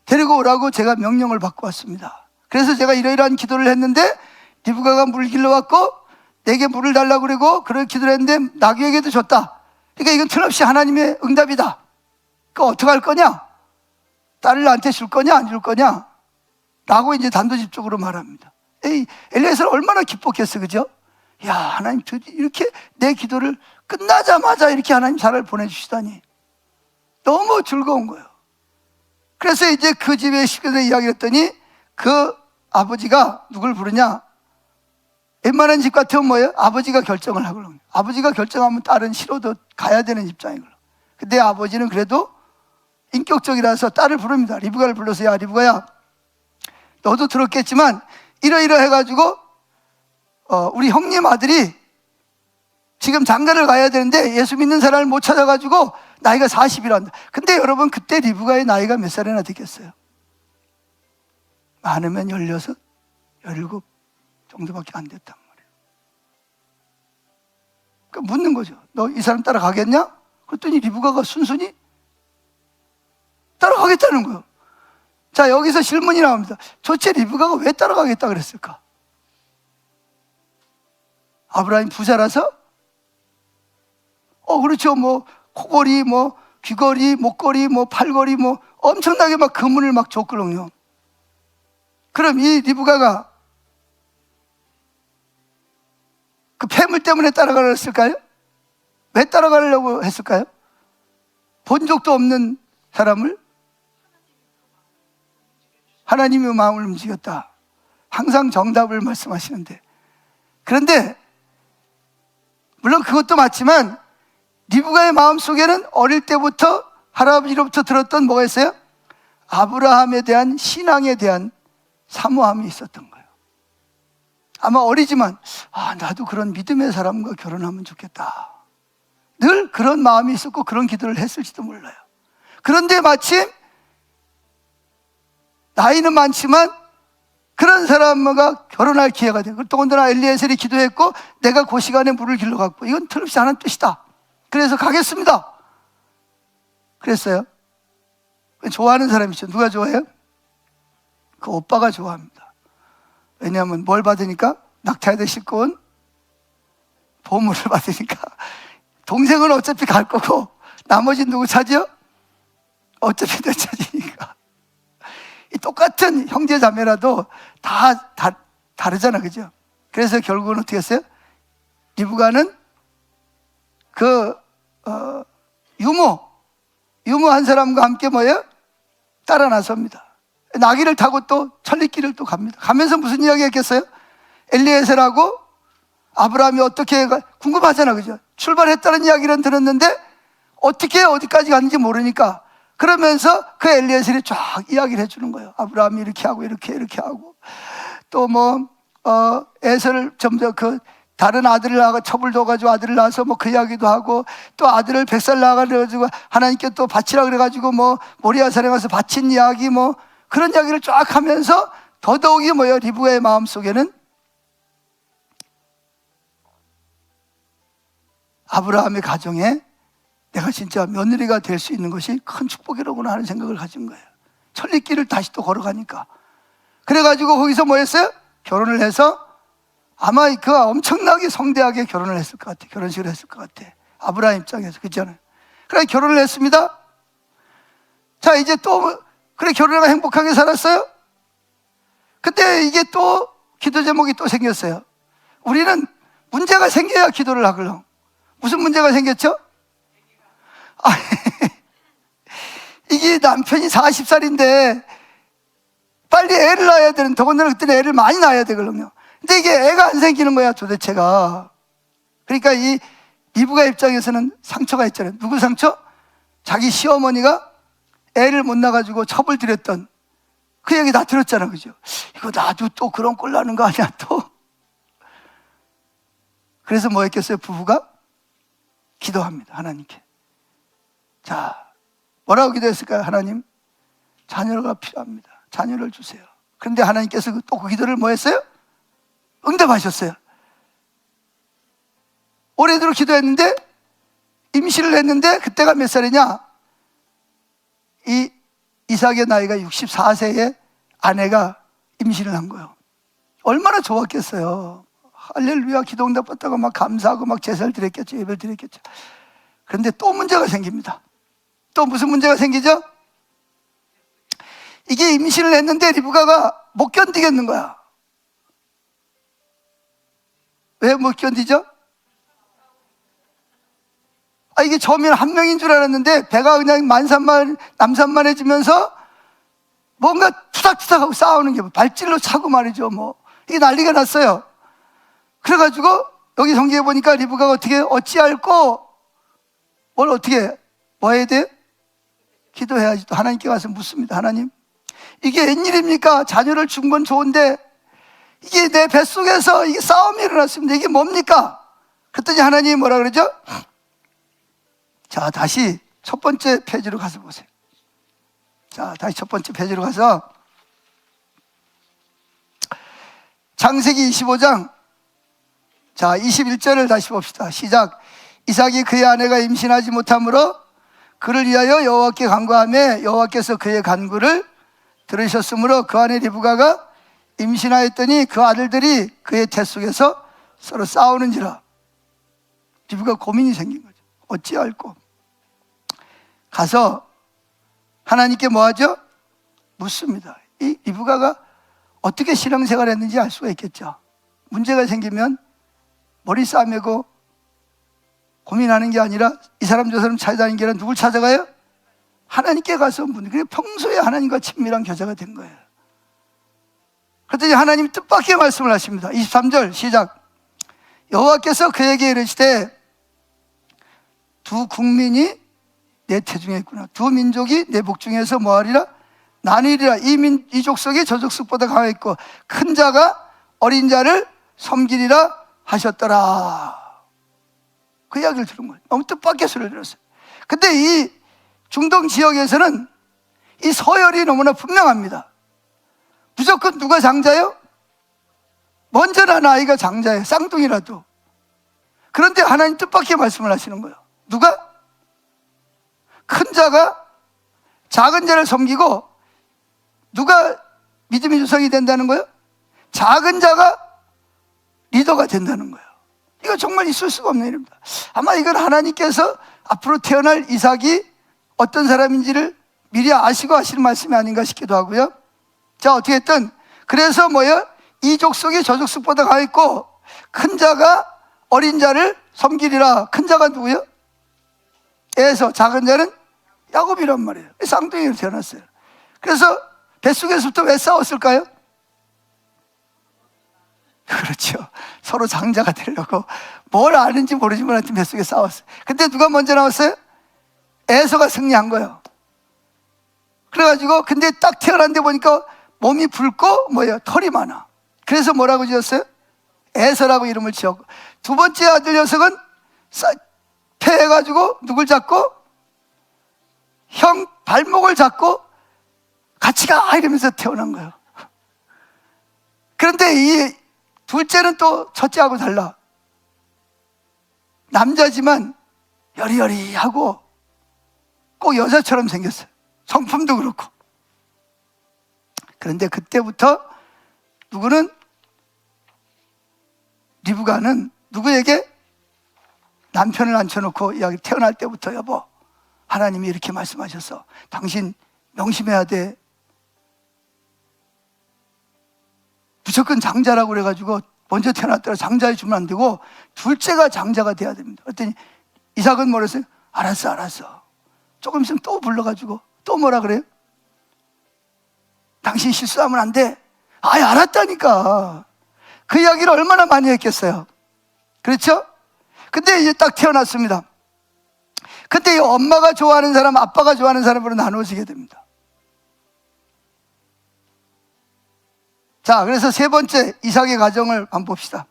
S1: 데리고 오라고 제가 명령을 받고 왔습니다. 그래서 제가 이러이러한 기도를 했는데 리브가가 물을 길러왔고 내게 물을 달라고 그러고 그런 기도를 했는데 나귀에게도 줬다. 그러니까 이건 틀림없이 하나님의 응답이다. 그러니까 어떻게 할 거냐? 딸을 나한테 줄 거냐 안 줄 거냐? 라고 이제 단도직입적으로 말합니다. 엘리에셀은 얼마나 기뻤겠어, 그죠? 야, 하나님 이렇게 내 기도를 끝나자마자 이렇게 하나님 사람을 보내주시다니 너무 즐거운 거예요. 그래서 이제 그 집에 식구들 이야기를 했더니 그 아버지가 누굴 부르냐? 웬만한 집 같으면 뭐예요? 아버지가 결정을 하거든요. 아버지가 결정하면 딸은 싫어도 가야 되는 입장이거든요. 근데 아버지는 그래도 인격적이라서 딸을 부릅니다. 리브가를 불러서 야, 리브가야, 너도 들었겠지만 이러이러 해가지고 우리 형님 아들이 지금 장가를 가야 되는데 예수 믿는 사람을 못 찾아가지고 나이가 40이란다. 근데 여러분 그때 리브가의 나이가 몇 살이나 되겠어요? 많으면 16, 17 정도밖에 안 됐단 말이에요. 그러니까 묻는 거죠. 너 이 사람 따라가겠냐? 그랬더니 리브가가 순순히 따라가겠다는 거예요. 자, 여기서 질문이 나옵니다. 도대체 리브가가 왜 따라가겠다 그랬을까? 아브라함이 부자라서? 그렇죠. 뭐 코걸이, 뭐 귀걸이, 목걸이, 뭐 팔걸이, 뭐 엄청나게 막 금은을 막 줬거든요. 그럼 이 리브가가 그 폐물 때문에 따라가려 했을까요? 왜 따라가려고 했을까요? 본 적도 없는 사람을 하나님의 마음을 움직였다. 항상 정답을 말씀하시는데, 그런데 물론 그것도 맞지만 리브가의 마음속에는 어릴 때부터 할아버지로부터 들었던 뭐가 있어요? 아브라함에 대한 신앙에 대한 사모함이 있었던 거예요. 아마 어리지만 나도 그런 믿음의 사람과 결혼하면 좋겠다, 늘 그런 마음이 있었고 그런 기도를 했을지도 몰라요. 그런데 마침 나이는 많지만 그런 사람과 결혼할 기회가 되고, 더군다나 엘리에셀이 기도했고 내가 그 시간에 물을 길러갔고, 이건 틀림없이 하나님 뜻이다. 그래서 가겠습니다. 그랬어요. 좋아하는 사람이죠. 누가 좋아해요? 그 오빠가 좋아합니다. 왜냐하면 뭘 받으니까? 낙타에다 싣고 온 보물을 받으니까. 동생은 어차피 갈 거고 나머지 누구 차지요? 어차피 내 차지니까. 이 똑같은 형제 자매라도 다 다르잖아, 그죠? 그래서 결국은 어떻게 했어요? 리브가는 유모 한 사람과 함께 뭐예요? 따라 나섭니다. 나귀를 타고 또 천리길을 또 갑니다. 가면서 무슨 이야기 했겠어요? 엘리에셀하고 아브라함이 어떻게 궁금하잖아, 그죠? 출발했다는 이야기는 들었는데 어떻게 어디까지 갔는지 모르니까, 그러면서 그 엘리에셀이 쫙 이야기를 해주는 거예요. 아브라함이 이렇게 하고 이렇게 하고, 또 뭐 에셀을 점점 다른 아들을 낳아 첩을 둬가지고 아들을 낳아서 뭐 그 이야기도 하고, 또 아들을 100살 낳아 그래가지고 하나님께 또 바치라 그래가지고 뭐 모리아산에 가서 바친 이야기, 뭐 그런 이야기를 쫙 하면서 더더욱이 뭐예요? 리브가의 마음속에는 아브라함의 가정에 내가 진짜 며느리가 될 수 있는 것이 큰 축복이라고나 하는 생각을 가진 거예요. 천리길을 다시 또 걸어가니까. 그래가지고 거기서 뭐 했어요? 결혼을 해서, 아마 그 엄청나게 성대하게 결혼을 했을 것 같아. 결혼식을 했을 것 같아. 아브라함 입장에서. 그렇잖아요. 그래 결혼을 했습니다. 자, 이제 또 그래 결혼하고 행복하게 살았어요. 근데 이게 또 기도 제목이 또 생겼어요. 우리는 문제가 생겨야 기도를 하거든. 무슨 문제가 생겼죠? 이게 남편이 40살인데 빨리 애를 낳아야 되는, 더군다나 그때는 애를 많이 낳아야 되거든요. 근데 이게 애가 안 생기는 거야, 도대체가. 그러니까 이 리브가 입장에서는 상처가 있잖아요. 누구 상처? 자기 시어머니가 애를 못 낳아가지고 첩을 들였던 그 얘기 다 들었잖아, 그죠? 이거 나도 또 그런 꼴 나는 거 아니야, 또? 그래서 뭐 했겠어요? 부부가 기도합니다, 하나님께. 자, 뭐라고 기도했을까요? 하나님, 자녀가 필요합니다. 자녀를 주세요. 그런데 하나님께서 또 그 기도를 뭐 했어요? 응답하셨어요. 오래도록 기도했는데, 임신을 했는데, 그때가 몇 살이냐? 이 이삭의 나이가 64세에 아내가 임신을 한 거예요. 얼마나 좋았겠어요. 할렐루야, 기도 응답받다가 막 감사하고 막 제사를 드렸겠죠. 예배를 드렸겠죠. 그런데 또 문제가 생깁니다. 또 무슨 문제가 생기죠? 이게 임신을 했는데 리브가가 못 견디겠는 거야. 왜 못 견디죠? 이게 처음에는 한 명인 줄 알았는데 배가 그냥 남산만해지면서 뭔가 투닥투닥하고 싸우는 게 발질로 차고 말이죠. 뭐 이게 난리가 났어요. 그래가지고 여기 성경에 보니까 리브가가 어떻게 어찌할꼬 뭘 어떻게 뭐 해야 돼? 기도해야지. 또 하나님께 가서 묻습니다. 하나님, 이게 웬일입니까? 자녀를 준 건 좋은데 이게 내 뱃속에서 이게 싸움이 일어났습니다. 이게 뭡니까? 그랬더니 하나님이 뭐라 그러죠? 자, 다시 첫 번째 페이지로 가서 보세요. 자, 다시 첫 번째 페이지로 가서 창세기 25장 자 21절을 다시 봅시다. 시작. 이삭이 그의 아내가 임신하지 못하므로 그를 위하여 여호와께 간구하며 여호와께서 그의 간구를 들으셨으므로 그 아내 리브가가 임신하였더니 그 아들들이 그의 태 속에서 서로 싸우는지라. 리브가 고민이 생긴 거죠. 어찌할꼬. 가서 하나님께 뭐하죠? 묻습니다. 이 리브가가 어떻게 신앙생활을 했는지 알 수가 있겠죠. 문제가 생기면 머리 싸매고 고민하는 게 아니라 이 사람 저 사람 찾아다니는 게 아니라 누굴 찾아가요? 하나님께 가서 묻는 거예요. 평소에 하나님과 친밀한 교제가 된 거예요. 그랬더니 하나님 뜻밖의 말씀을 하십니다. 23절 시작. 여호와께서 그에게 이르시되 두 국민이 내 태중에 있구나. 두 민족이 내 복중에서 뭐하리라? 나누리라. 이 족속이 저 족속보다 강하겠고 큰 자가 어린 자를 섬기리라 하셨더라. 그 이야기를 들은 거예요. 너무 뜻밖의 소리를 들었어요. 근데 이 중동 지역에서는 이 서열이 너무나 분명합니다. 무조건 누가 장자요? 먼저 난 아이가 장자예요. 쌍둥이라도. 그런데 하나님 뜻밖의 말씀을 하시는 거예요. 누가? 큰 자가 작은 자를 섬기고 누가 믿음의 조상이 된다는 거예요? 작은 자가 리더가 된다는 거예요. 이거 정말 있을 수가 없는 일입니다. 아마 이건 하나님께서 앞으로 태어날 이삭이 어떤 사람인지를 미리 아시고 하시는 말씀이 아닌가 싶기도 하고요. 자, 어떻게든 그래서 뭐예요? 이 족속이 저 족속보다 강했고 큰 자가 어린 자를 섬기리라. 큰 자가 누구예요? 에서, 작은 자는 야곱이란 말이에요. 쌍둥이로 태어났어요. 그래서 뱃속에서부터 왜 싸웠을까요? 그렇죠. 서로 장자가 되려고 뭘 아는지 모르지만 하여튼 뱃속에 싸웠어요. 근데 누가 먼저 나왔어요? 에서가 승리한 거예요. 그래가지고 근데 딱 태어났는데 보니까 몸이 붉고 뭐예요? 털이 많아. 그래서 뭐라고 지었어요? 에서라고 이름을 지었고, 두 번째 아들 녀석은 패해가지고 누굴 잡고? 형 발목을 잡고 같이 가 이러면서 태어난 거예요. 그런데 이 둘째는 또 첫째하고 달라. 남자지만 여리여리하고 꼭 여자처럼 생겼어요. 성품도 그렇고. 그런데 그때부터 누구는 리브가는 누구에게 남편을 앉혀놓고 이야기 태어날 때부터 여보 하나님이 이렇게 말씀하셨어. 당신 명심해야 돼. 무조건 장자라고 그래가지고 먼저 태어났더라 장자에 주면 안 되고 둘째가 장자가 돼야 됩니다. 그랬더니 이삭은 뭐랬어요? 알았어. 조금 있으면 또 불러가지고 또 뭐라 그래요? 당신 실수하면 안 돼. 아예 알았다니까. 그 이야기를 얼마나 많이 했겠어요. 그렇죠? 근데 이제 딱 태어났습니다. 근데 이 엄마가 좋아하는 사람, 아빠가 좋아하는 사람으로 나누어지게 됩니다. 자, 그래서 세 번째 이삭의 가정을 한번 봅시다.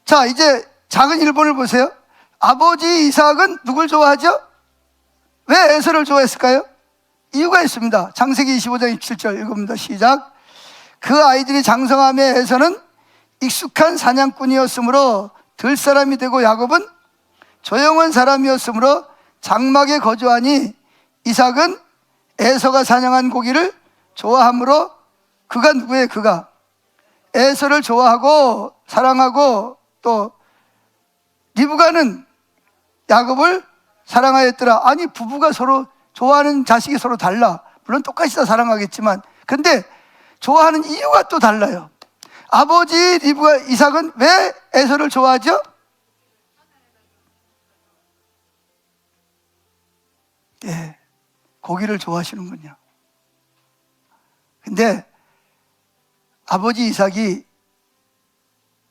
S1: 자, 이제 작은 일본을 보세요. 아버지 이삭은 누굴 좋아하죠? 왜 에서를 좋아했을까요? 이유가 있습니다. 창세기 25장 27절 읽어봅니다. 시작. 그 아이들이 장성함에 에서는 익숙한 사냥꾼이었으므로 들 사람이 되고 야곱은 조용한 사람이었으므로 장막에 거주하니 이삭은 에서가 사냥한 고기를 좋아하므로 그가 누구예요? 그가 에서를 좋아하고 사랑하고 또 리브가는 야곱을 사랑하였더라. 아니 부부가 서로 좋아하는 자식이 서로 달라. 물론 똑같이 다 사랑하겠지만 근데 좋아하는 이유가 또 달라요. 아버지 리브가 이삭은 왜 에서를 좋아하죠? 예, 고기를 좋아하시는군요. 근데 아버지 이삭이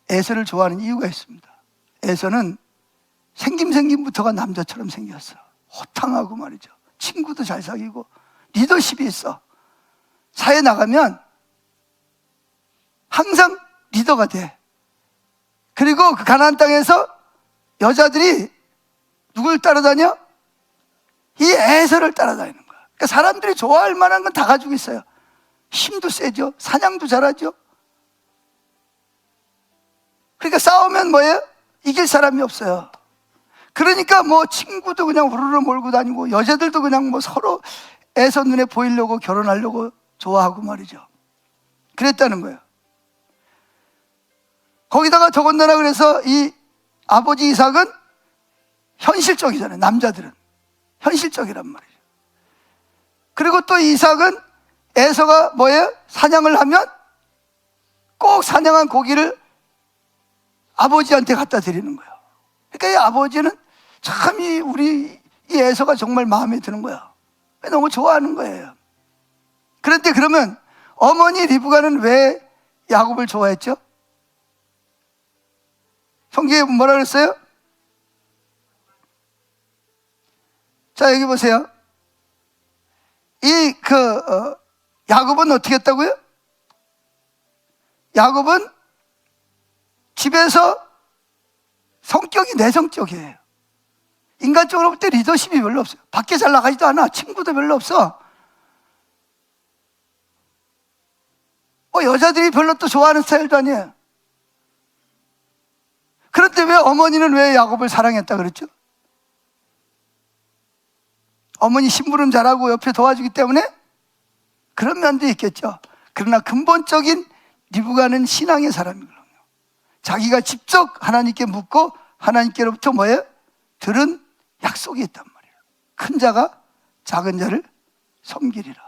S1: 에서를 좋아하는 이유가 있습니다. 에서는 생김부터가 남자처럼 생겼어. 호탕하고 말이죠. 친구도 잘 사귀고 리더십이 있어. 사회 나가면 항상 리더가 돼. 그리고 그 가나안 땅에서 여자들이 누굴 따라다녀? 이 에서를 따라다니는 거야. 그러니까 사람들이 좋아할 만한 건 다 가지고 있어요. 힘도 세죠. 사냥도 잘하죠. 그러니까 싸우면 뭐예요? 이길 사람이 없어요. 그러니까 뭐 친구도 그냥 후루루 몰고 다니고 여자들도 그냥 뭐 서로 에서 눈에 보이려고 결혼하려고 좋아하고 말이죠. 그랬다는 거예요. 거기다가 더군다나 그래서 이 아버지 이삭은 현실적이잖아요. 남자들은 현실적이란 말이에요. 그리고 또 이삭은 에서가 뭐예요? 사냥을 하면 꼭 사냥한 고기를 아버지한테 갖다 드리는 거예요. 그러니까 이 아버지는 참 우리 이 에서가 정말 마음에 드는 거야. 너무 좋아하는 거예요. 그런데 그러면 어머니 리브가는 왜 야곱을 좋아했죠? 성경에 뭐라 그랬어요? 자, 여기 보세요. 야곱은 어떻게 했다고요? 야곱은 집에서 성격이 내성적이에요. 인간적으로 볼 때 리더십이 별로 없어요. 밖에 잘 나가지도 않아. 친구도 별로 없어. 여자들이 별로 또 좋아하는 스타일도 아니에요. 그런데 왜 어머니는 왜 야곱을 사랑했다 그랬죠? 어머니 심부름 잘하고 옆에 도와주기 때문에 그런 면도 있겠죠. 그러나 근본적인 리브가는 신앙의 사람이거든요. 자기가 직접 하나님께 묻고 하나님께로부터 뭐예요? 들은 약속이 있단 말이에요. 큰 자가 작은 자를 섬기리라.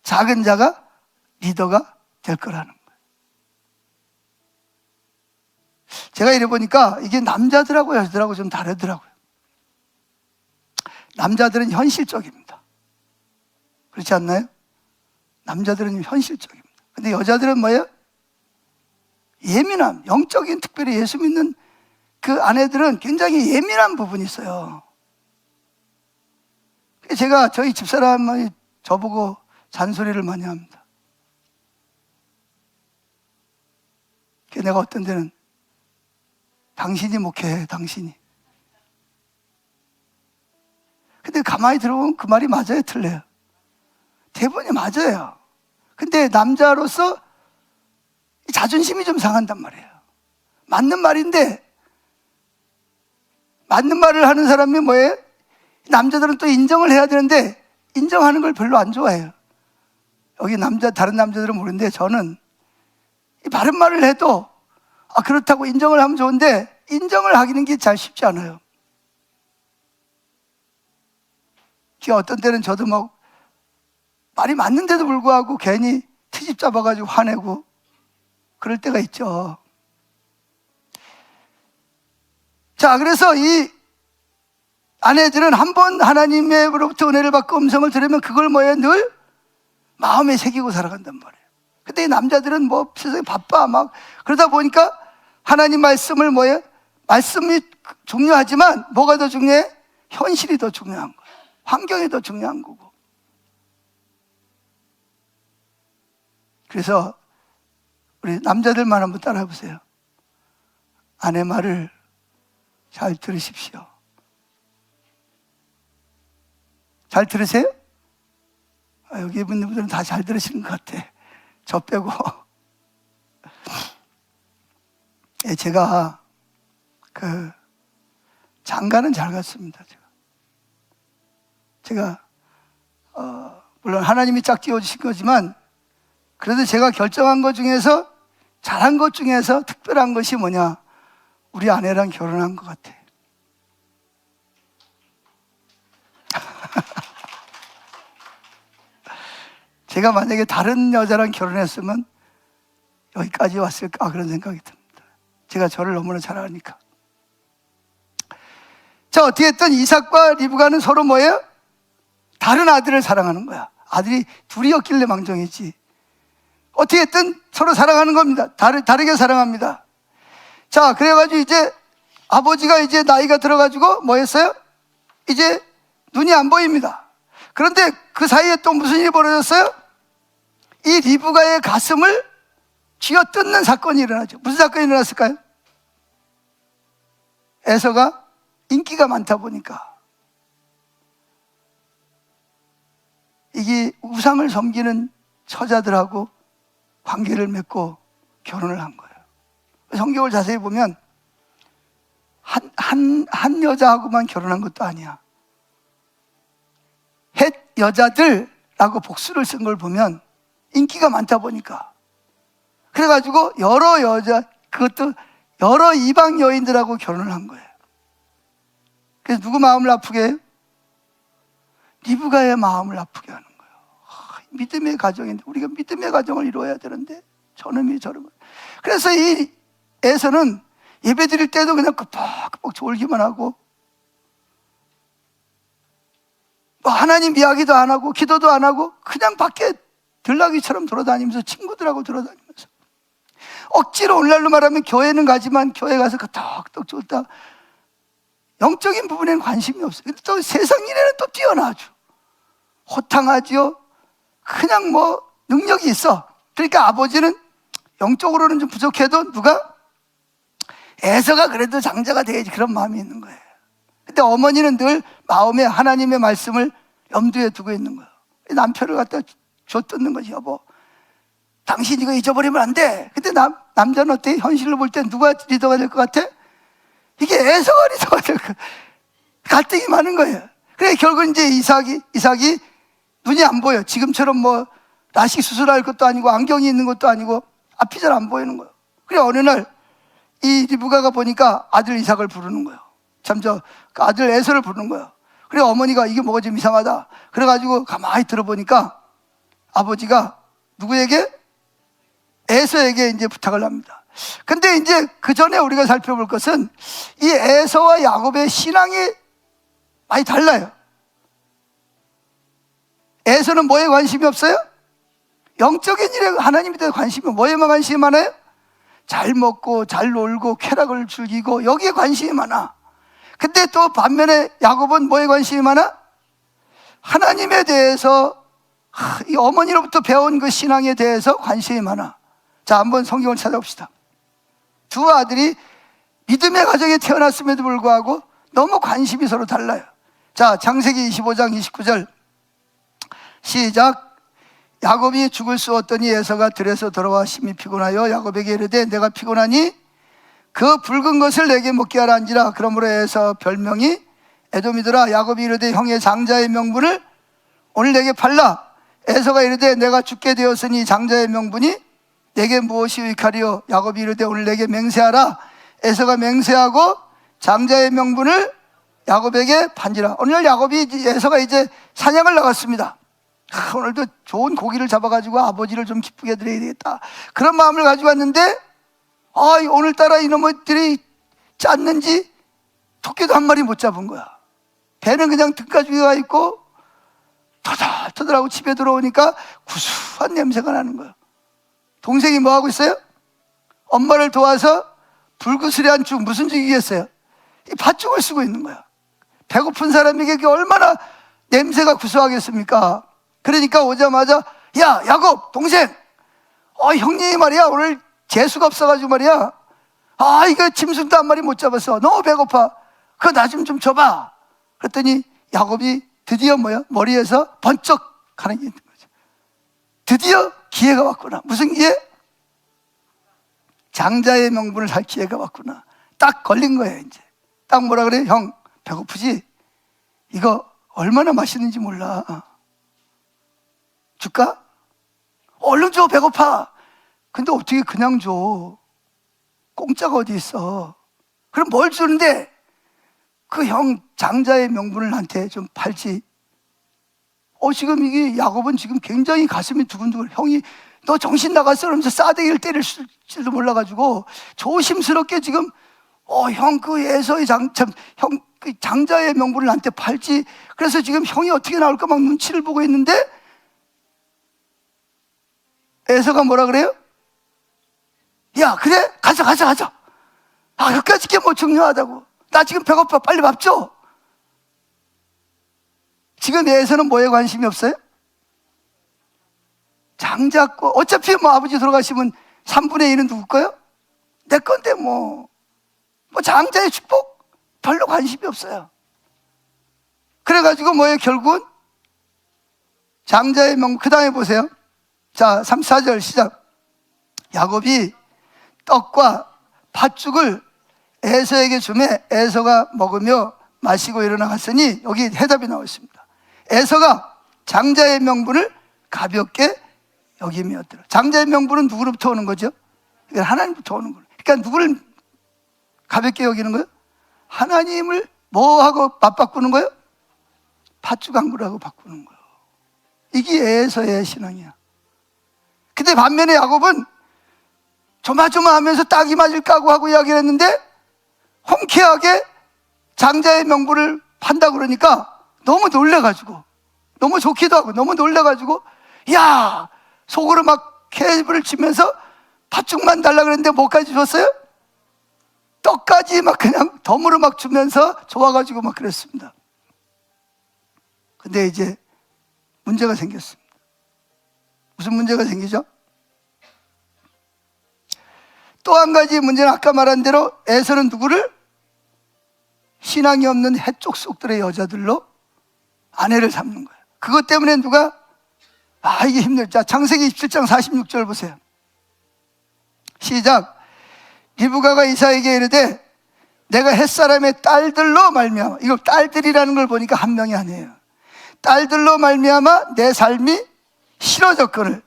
S1: 작은 자가 리더가 될 거라는 거예요. 제가 이래 보니까 이게 남자들하고 여자들하고 좀 다르더라고요. 남자들은 현실적입니다. 그렇지 않나요? 남자들은 현실적입니다. 근데 여자들은 뭐예요? 예민함, 영적인, 특별히 예수 믿는 그 아내들은 굉장히 예민한 부분이 있어요. 제가 저희 집사람이 저보고 잔소리를 많이 합니다. 내가 어떤 데는 당신이 목회해, 당신이. 근데 가만히 들어보면 그 말이 맞아요, 틀려요? 대부분이 맞아요. 근데 남자로서 자존심이 좀 상한단 말이에요. 맞는 말인데, 맞는 말을 하는 사람이 뭐예요? 남자들은 또 인정을 해야 되는데 인정하는 걸 별로 안 좋아해요. 여기 다른 남자들은 모르는데 저는 이 바른 말을 해도 그렇다고 인정을 하면 좋은데 인정을 하기는 게 잘 쉽지 않아요. 어떤 때는 저도 말이 맞는데도 불구하고 괜히 트집 잡아가지고 화내고 그럴 때가 있죠. 자, 그래서 이 아내들은 한번 하나님으로부터 은혜를 받고 음성을 들으면 그걸 뭐예요? 늘 마음에 새기고 살아간단 말이에요. 근데 이 남자들은 세상에 바빠 그러다 보니까 하나님 말씀을 뭐예요? 말씀이 중요하지만 뭐가 더 중요해? 현실이 더 중요한 거예요. 환경이 더 중요한 거고. 그래서 우리 남자들만 한번 따라해 보세요. 아내 말을 잘 들으십시오. 잘 들으세요? 여기 있는 분들은 다 잘 들으시는 것 같아. 저 빼고. 제가 장가는 잘 갔습니다. 제가 물론 하나님이 짝 띄워주신 거지만 그래도 제가 결정한 것 중에서 잘한 것 중에서 특별한 것이 뭐냐? 우리 아내랑 결혼한 것 같아. 제가 만약에 다른 여자랑 결혼했으면 여기까지 왔을까 그런 생각이 듭니다. 제가 저를 너무나 잘 아니까. 자, 어떻게 됐든 이삭과 리브가는 서로 뭐예요? 다른 아들을 사랑하는 거야. 아들이 둘이었길래 망정이지. 어떻게 됐든 서로 사랑하는 겁니다. 다르게 사랑합니다. 자, 그래가지고 이제 아버지가 이제 나이가 들어가지고 뭐 했어요? 이제 눈이 안 보입니다. 그런데 그 사이에 또 무슨 일이 벌어졌어요? 이 리브가의 가슴을 쥐어뜯는 사건이 일어나죠. 무슨 사건이 일어났을까요? 에서가 인기가 많다 보니까 이게 우상을 섬기는 처자들하고 관계를 맺고 결혼을 한 거예요. 성경을 자세히 보면 한 여자하고만 결혼한 것도 아니야. 헷 여자들라고 복수를 쓴 걸 보면 인기가 많다 보니까 그래가지고 여러 여자, 그것도 여러 이방 여인들하고 결혼을 한 거예요. 그래서 누구 마음을 아프게 해요? 리브가의 마음을 아프게 하는 거예요. 믿음의 가정인데 우리가 믿음의 가정을 이루어야 되는데 저놈이 저놈을. 그래서 이 에서는 예배 드릴 때도 그냥 끄뻑끄뻑 졸기만 하고 뭐 하나님 이야기도 안 하고 기도도 안 하고 그냥 밖에 들나귀처럼 돌아다니면서 친구들하고 돌아다니면서 억지로 오늘날로 말하면 교회는 가지만 교회 가서 끄떡끄떡 졸다 영적인 부분에는 관심이 없어요. 근데 또 세상 일에는 또 뛰어나죠. 호탕하지요. 그냥 뭐 능력이 있어. 그러니까 아버지는 영적으로는 좀 부족해도 누가 에서가 그래도 장자가 돼야지 그런 마음이 있는 거예요. 근데 어머니는 늘 마음에 하나님의 말씀을 염두에 두고 있는 거예요. 남편을 갖다 줬뜯는 거지. 여보, 당신 이거 잊어버리면 안 돼. 근데 남자는 어때? 현실로 볼 때 누가 리더가 될 것 같아? 이게 에서가 리더가 될 것 같아. 갈등이 많은 거예요. 그래 결국 이제 이삭이 눈이 안 보여. 지금처럼 뭐 라식 수술할 것도 아니고 안경이 있는 것도 아니고 앞이 잘 안 보이는 거예요. 그래 어느 날 이 리브가가 보니까 아들 이삭을 부르는 거예요. 참 그 아들 에서를 부르는 거예요. 그래 어머니가 이게 뭐가 좀 이상하다. 그래가지고 가만히 들어보니까 아버지가 누구에게? 에서에게 이제 부탁을 합니다. 근데 이제 그 전에 우리가 살펴볼 것은 이 에서와 야곱의 신앙이 많이 달라요. 에서는 뭐에 관심이 없어요? 영적인 일에 하나님에 대해 관심이 뭐에만 관심이 많아요? 잘 먹고 잘 놀고 쾌락을 즐기고 여기에 관심이 많아. 근데 또 반면에 야곱은 뭐에 관심이 많아? 하나님에 대해서 이 어머니로부터 배운 그 신앙에 대해서 관심이 많아. 자, 한번 성경을 찾아봅시다. 두 아들이 믿음의 가정에 태어났음에도 불구하고 너무 관심이 서로 달라요. 자, 창세기 25장 29절 시작. 야곱이 죽을 쏘았더니 에서가 들에서 돌아와 심히 피곤하여 야곱에게 이르되 내가 피곤하니 그 붉은 것을 내게 먹게 하라 한지라. 그러므로 에서 별명이 에돔이더라. 야곱이 이르되 형의 장자의 명분을 오늘 내게 팔라. 에서가 이르되 내가 죽게 되었으니 장자의 명분이 내게 무엇이 유익하리요. 야곱이 이르되 오늘 내게 맹세하라. 에서가 맹세하고 장자의 명분을 야곱에게 판지라. 오늘 에서가 이제 사냥을 나갔습니다. 오늘도 좋은 고기를 잡아가지고 아버지를 좀 기쁘게 해드려야 되겠다 그런 마음을 가지고 왔는데 오늘따라 이놈들이 짰는지 토끼도 한 마리 못 잡은 거야. 배는 그냥 등가죽에 가 있고 터덜터덜하고 집에 들어오니까 구수한 냄새가 나는 거야. 동생이 뭐 하고 있어요? 엄마를 도와서 불구스레한 죽, 무슨 죽이겠어요? 이 팥죽을 쓰고 있는 거야. 배고픈 사람에게 그게 얼마나 냄새가 구수하겠습니까? 그러니까 오자마자 야 야곱 동생 형님이 말이야 오늘 재수가 없어가지고 말이야 이거 짐승도 한 마리 못 잡았어. 너무 배고파. 그거 나 좀 줘봐. 그랬더니 야곱이 드디어 머리에서 번쩍 하는 게 있는 거죠. 드디어 기회가 왔구나. 무슨 기회? 장자의 명분을 살 기회가 왔구나. 딱 걸린 거예요. 이제 딱 뭐라 그래? 형 배고프지? 이거 얼마나 맛있는지 몰라. 줄까? 얼른 줘. 배고파. 근데 어떻게 그냥 줘? 공짜가 어디 있어? 그럼 뭘 주는데? 그 형 장자의 명분을 나한테 좀 팔지. 지금 이게 야곱은 지금 굉장히 가슴이 두근두근. 형이 너 정신 나갔어? 그러면서 싸대기를 때릴 줄도 몰라가지고 조심스럽게 지금 형 그 에서의 형 그 장자의 명분을 나한테 팔지. 그래서 지금 형이 어떻게 나올까 막 눈치를 보고 있는데 에서가 뭐라 그래요? 야 그래? 가자. 끝까지 게 뭐 중요하다고. 나 지금 배고파. 빨리 밥 줘. 지금 에서는 뭐에 관심이 없어요? 장자고 어차피 뭐 아버지 돌아가시면 3분의 1은 누구 거요? 내 건데 뭐 장자의 축복 별로 관심이 없어요. 그래가지고 결국은 장자의 명분. 그 다음에 보세요. 자 34절 시작. 야곱이 떡과 팥죽을 에서에게 주매 에서가 먹으며 마시고 일어나갔으니 여기 해답이 나와 있습니다. 에서가 장자의 명분을 가볍게 여김이었더라. 장자의 명분은 누구로부터 오는 거죠? 하나님부터 오는 거예요. 그러니까 누구를 가볍게 여기는 거예요? 하나님을 뭐하고 맞바꾸는 거예요? 팥죽강물하고 바꾸는 거예요. 이게 에서의 신앙이야. 근데 반면에 야곱은 조마조마하면서 딱이 맞을 까고 이야기를 했는데 홍쾌하게 장자의 명분을 판다 그러니까 너무 놀래가지고, 너무 좋기도 하고 너무 놀래가지고, 야, 속으로 막 개입을 치면서 팥죽만 달라 그랬는데 뭐까지 줬어요? 떡까지 막 그냥 덤으로 막 주면서 좋아가지고 막 그랬습니다. 근데 이제 문제가 생겼습니다. 무슨 문제가 생기죠? 또 한 가지 문제는 아까 말한 대로 에서는 누구를? 신앙이 없는 해쪽 속들의 여자들로 아내를 삼는 거예요. 그것 때문에 누가 이게 힘들자. 창세기 27장 46절 보세요. 시작. 리브가가 이삭에게 이르되 내가 햇사람의 딸들로 말미암아, 이거 딸들이라는 걸 보니까 한 명이 아니에요. 딸들로 말미암아 내 삶이 싫어졌거늘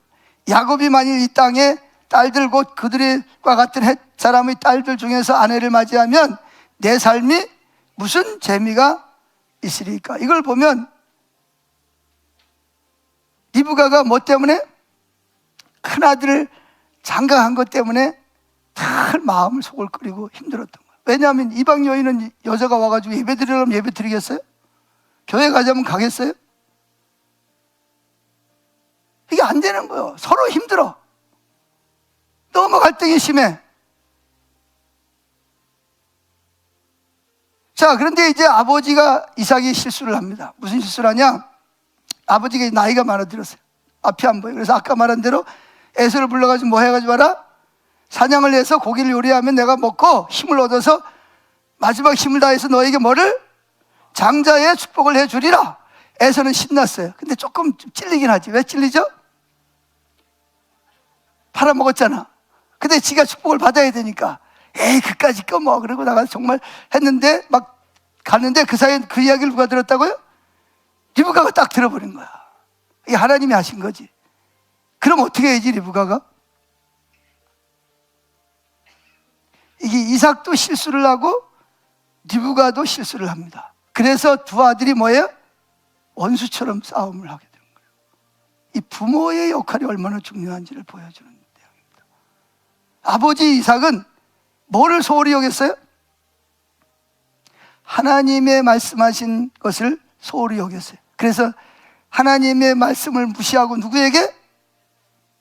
S1: 야곱이 만일 이 땅에 딸들 곧 그들과 같은 햇사람의 딸들 중에서 아내를 맞이하면 내 삶이 무슨 재미가 있으리까? 이걸 보면 리브가가 뭐 때문에? 큰아들을 장가한 것 때문에 늘 마음을 속을 끓이고 힘들었던 거예요. 왜냐하면 이방 여인은 여자가 와가지고 예배 드리려면 예배 드리겠어요? 교회 가자면 가겠어요? 이게 안 되는 거예요. 서로 힘들어. 너무 갈등이 심해. 자, 그런데 이제 아버지가 이삭이 실수를 합니다. 무슨 실수를 하냐? 아버지가 나이가 많아들었어요. 앞이 안 보여요. 그래서 아까 말한 대로 에서를 불러가지고 뭐 해가지고 와라? 사냥을 해서 고기를 요리하면 내가 먹고 힘을 얻어서 마지막 힘을 다해서 너에게 뭐를? 장자의 축복을 해주리라. 에서는 신났어요. 근데 조금 찔리긴 하지. 왜 찔리죠? 팔아먹었잖아. 근데 지가 축복을 받아야 되니까 에이 그까짓 거 뭐 그러고 나가서 정말 했는데 막 갔는데 그 사이에 그 이야기를 누가 들었다고요? 리브가가 딱 들어버린 거야. 이게 하나님이 하신 거지. 그럼 어떻게 해야지 리브가가? 이게 이삭도 실수를 하고 리브가도 실수를 합니다. 그래서 두 아들이 뭐예요? 원수처럼 싸움을 하게 되는 거예요. 이 부모의 역할이 얼마나 중요한지를 보여주는 내용입니다. 아버지 이삭은 뭐를 소홀히 여겼어요? 하나님의 말씀하신 것을 소홀히 여겼어요. 그래서 하나님의 말씀을 무시하고 누구에게?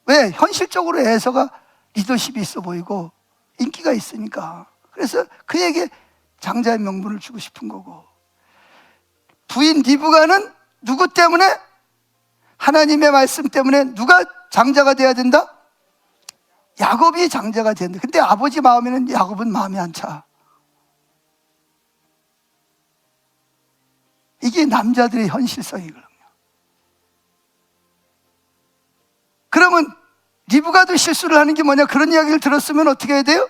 S1: 왜? 현실적으로 에서가 리더십이 있어 보이고 인기가 있으니까. 그래서 그에게 장자의 명분을 주고 싶은 거고, 부인 리브가는 누구 때문에? 하나님의 말씀 때문에 누가 장자가 돼야 된다? 야곱이 장자가 된다. 근데 아버지 마음에는 야곱은 마음이 안 차. 이게 남자들의 현실성이거든요. 그러면 리브가도 실수를 하는 게 뭐냐? 그런 이야기를 들었으면 어떻게 해야 돼요?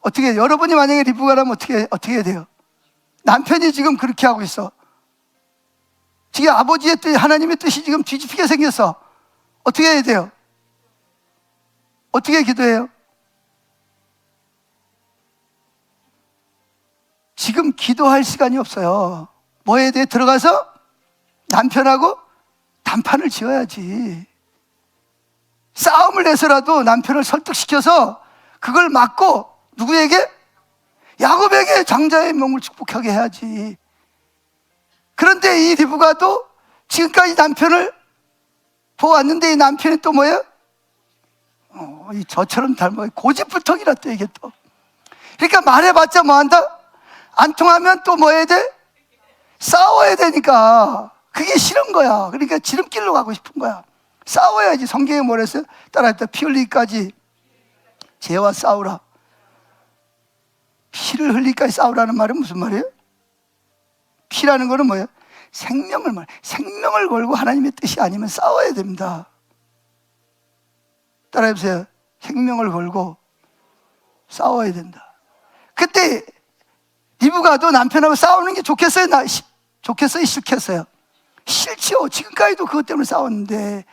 S1: 어떻게 해요? 여러분이 만약에 리브가라면 어떻게 해야 돼요? 남편이 지금 그렇게 하고 있어. 지금 아버지의 뜻, 하나님의 뜻이 지금 뒤집히게 생겼어. 어떻게 해야 돼요? 어떻게 기도해요? 지금 기도할 시간이 없어요. 뭐 해야 돼? 들어가서 남편하고 단판을 지어야지. 싸움을 해서라도 남편을 설득시켜서 그걸 막고 누구에게? 야곱에게 장자의 명을 축복하게 해야지. 그런데 이 리브가도 지금까지 남편을 보았는데 이 남편이 또 뭐예요? 이 저처럼 닮아 고집부터기라 또 이게 또. 그러니까 말해봤자 뭐한다? 안 통하면 또 뭐 해야 돼? 싸워야 되니까. 그게 싫은 거야. 그러니까 지름길로 가고 싶은 거야. 싸워야지. 성경에 뭐랬어요? 따라했다. 피 흘리기까지 죄와 싸우라. 피를 흘리기까지 싸우라는 말은 무슨 말이에요? 피라는 거는 뭐예요? 생명을 말. 생명을 걸고 하나님의 뜻이 아니면 싸워야 됩니다. 따라해보세요. 생명을 걸고 싸워야 된다. 그때 리브가도 남편하고 싸우는 게 좋겠어요? 좋겠어요? 싫겠어요? 싫지요. 지금까지도 그것 때문에 싸웠는데.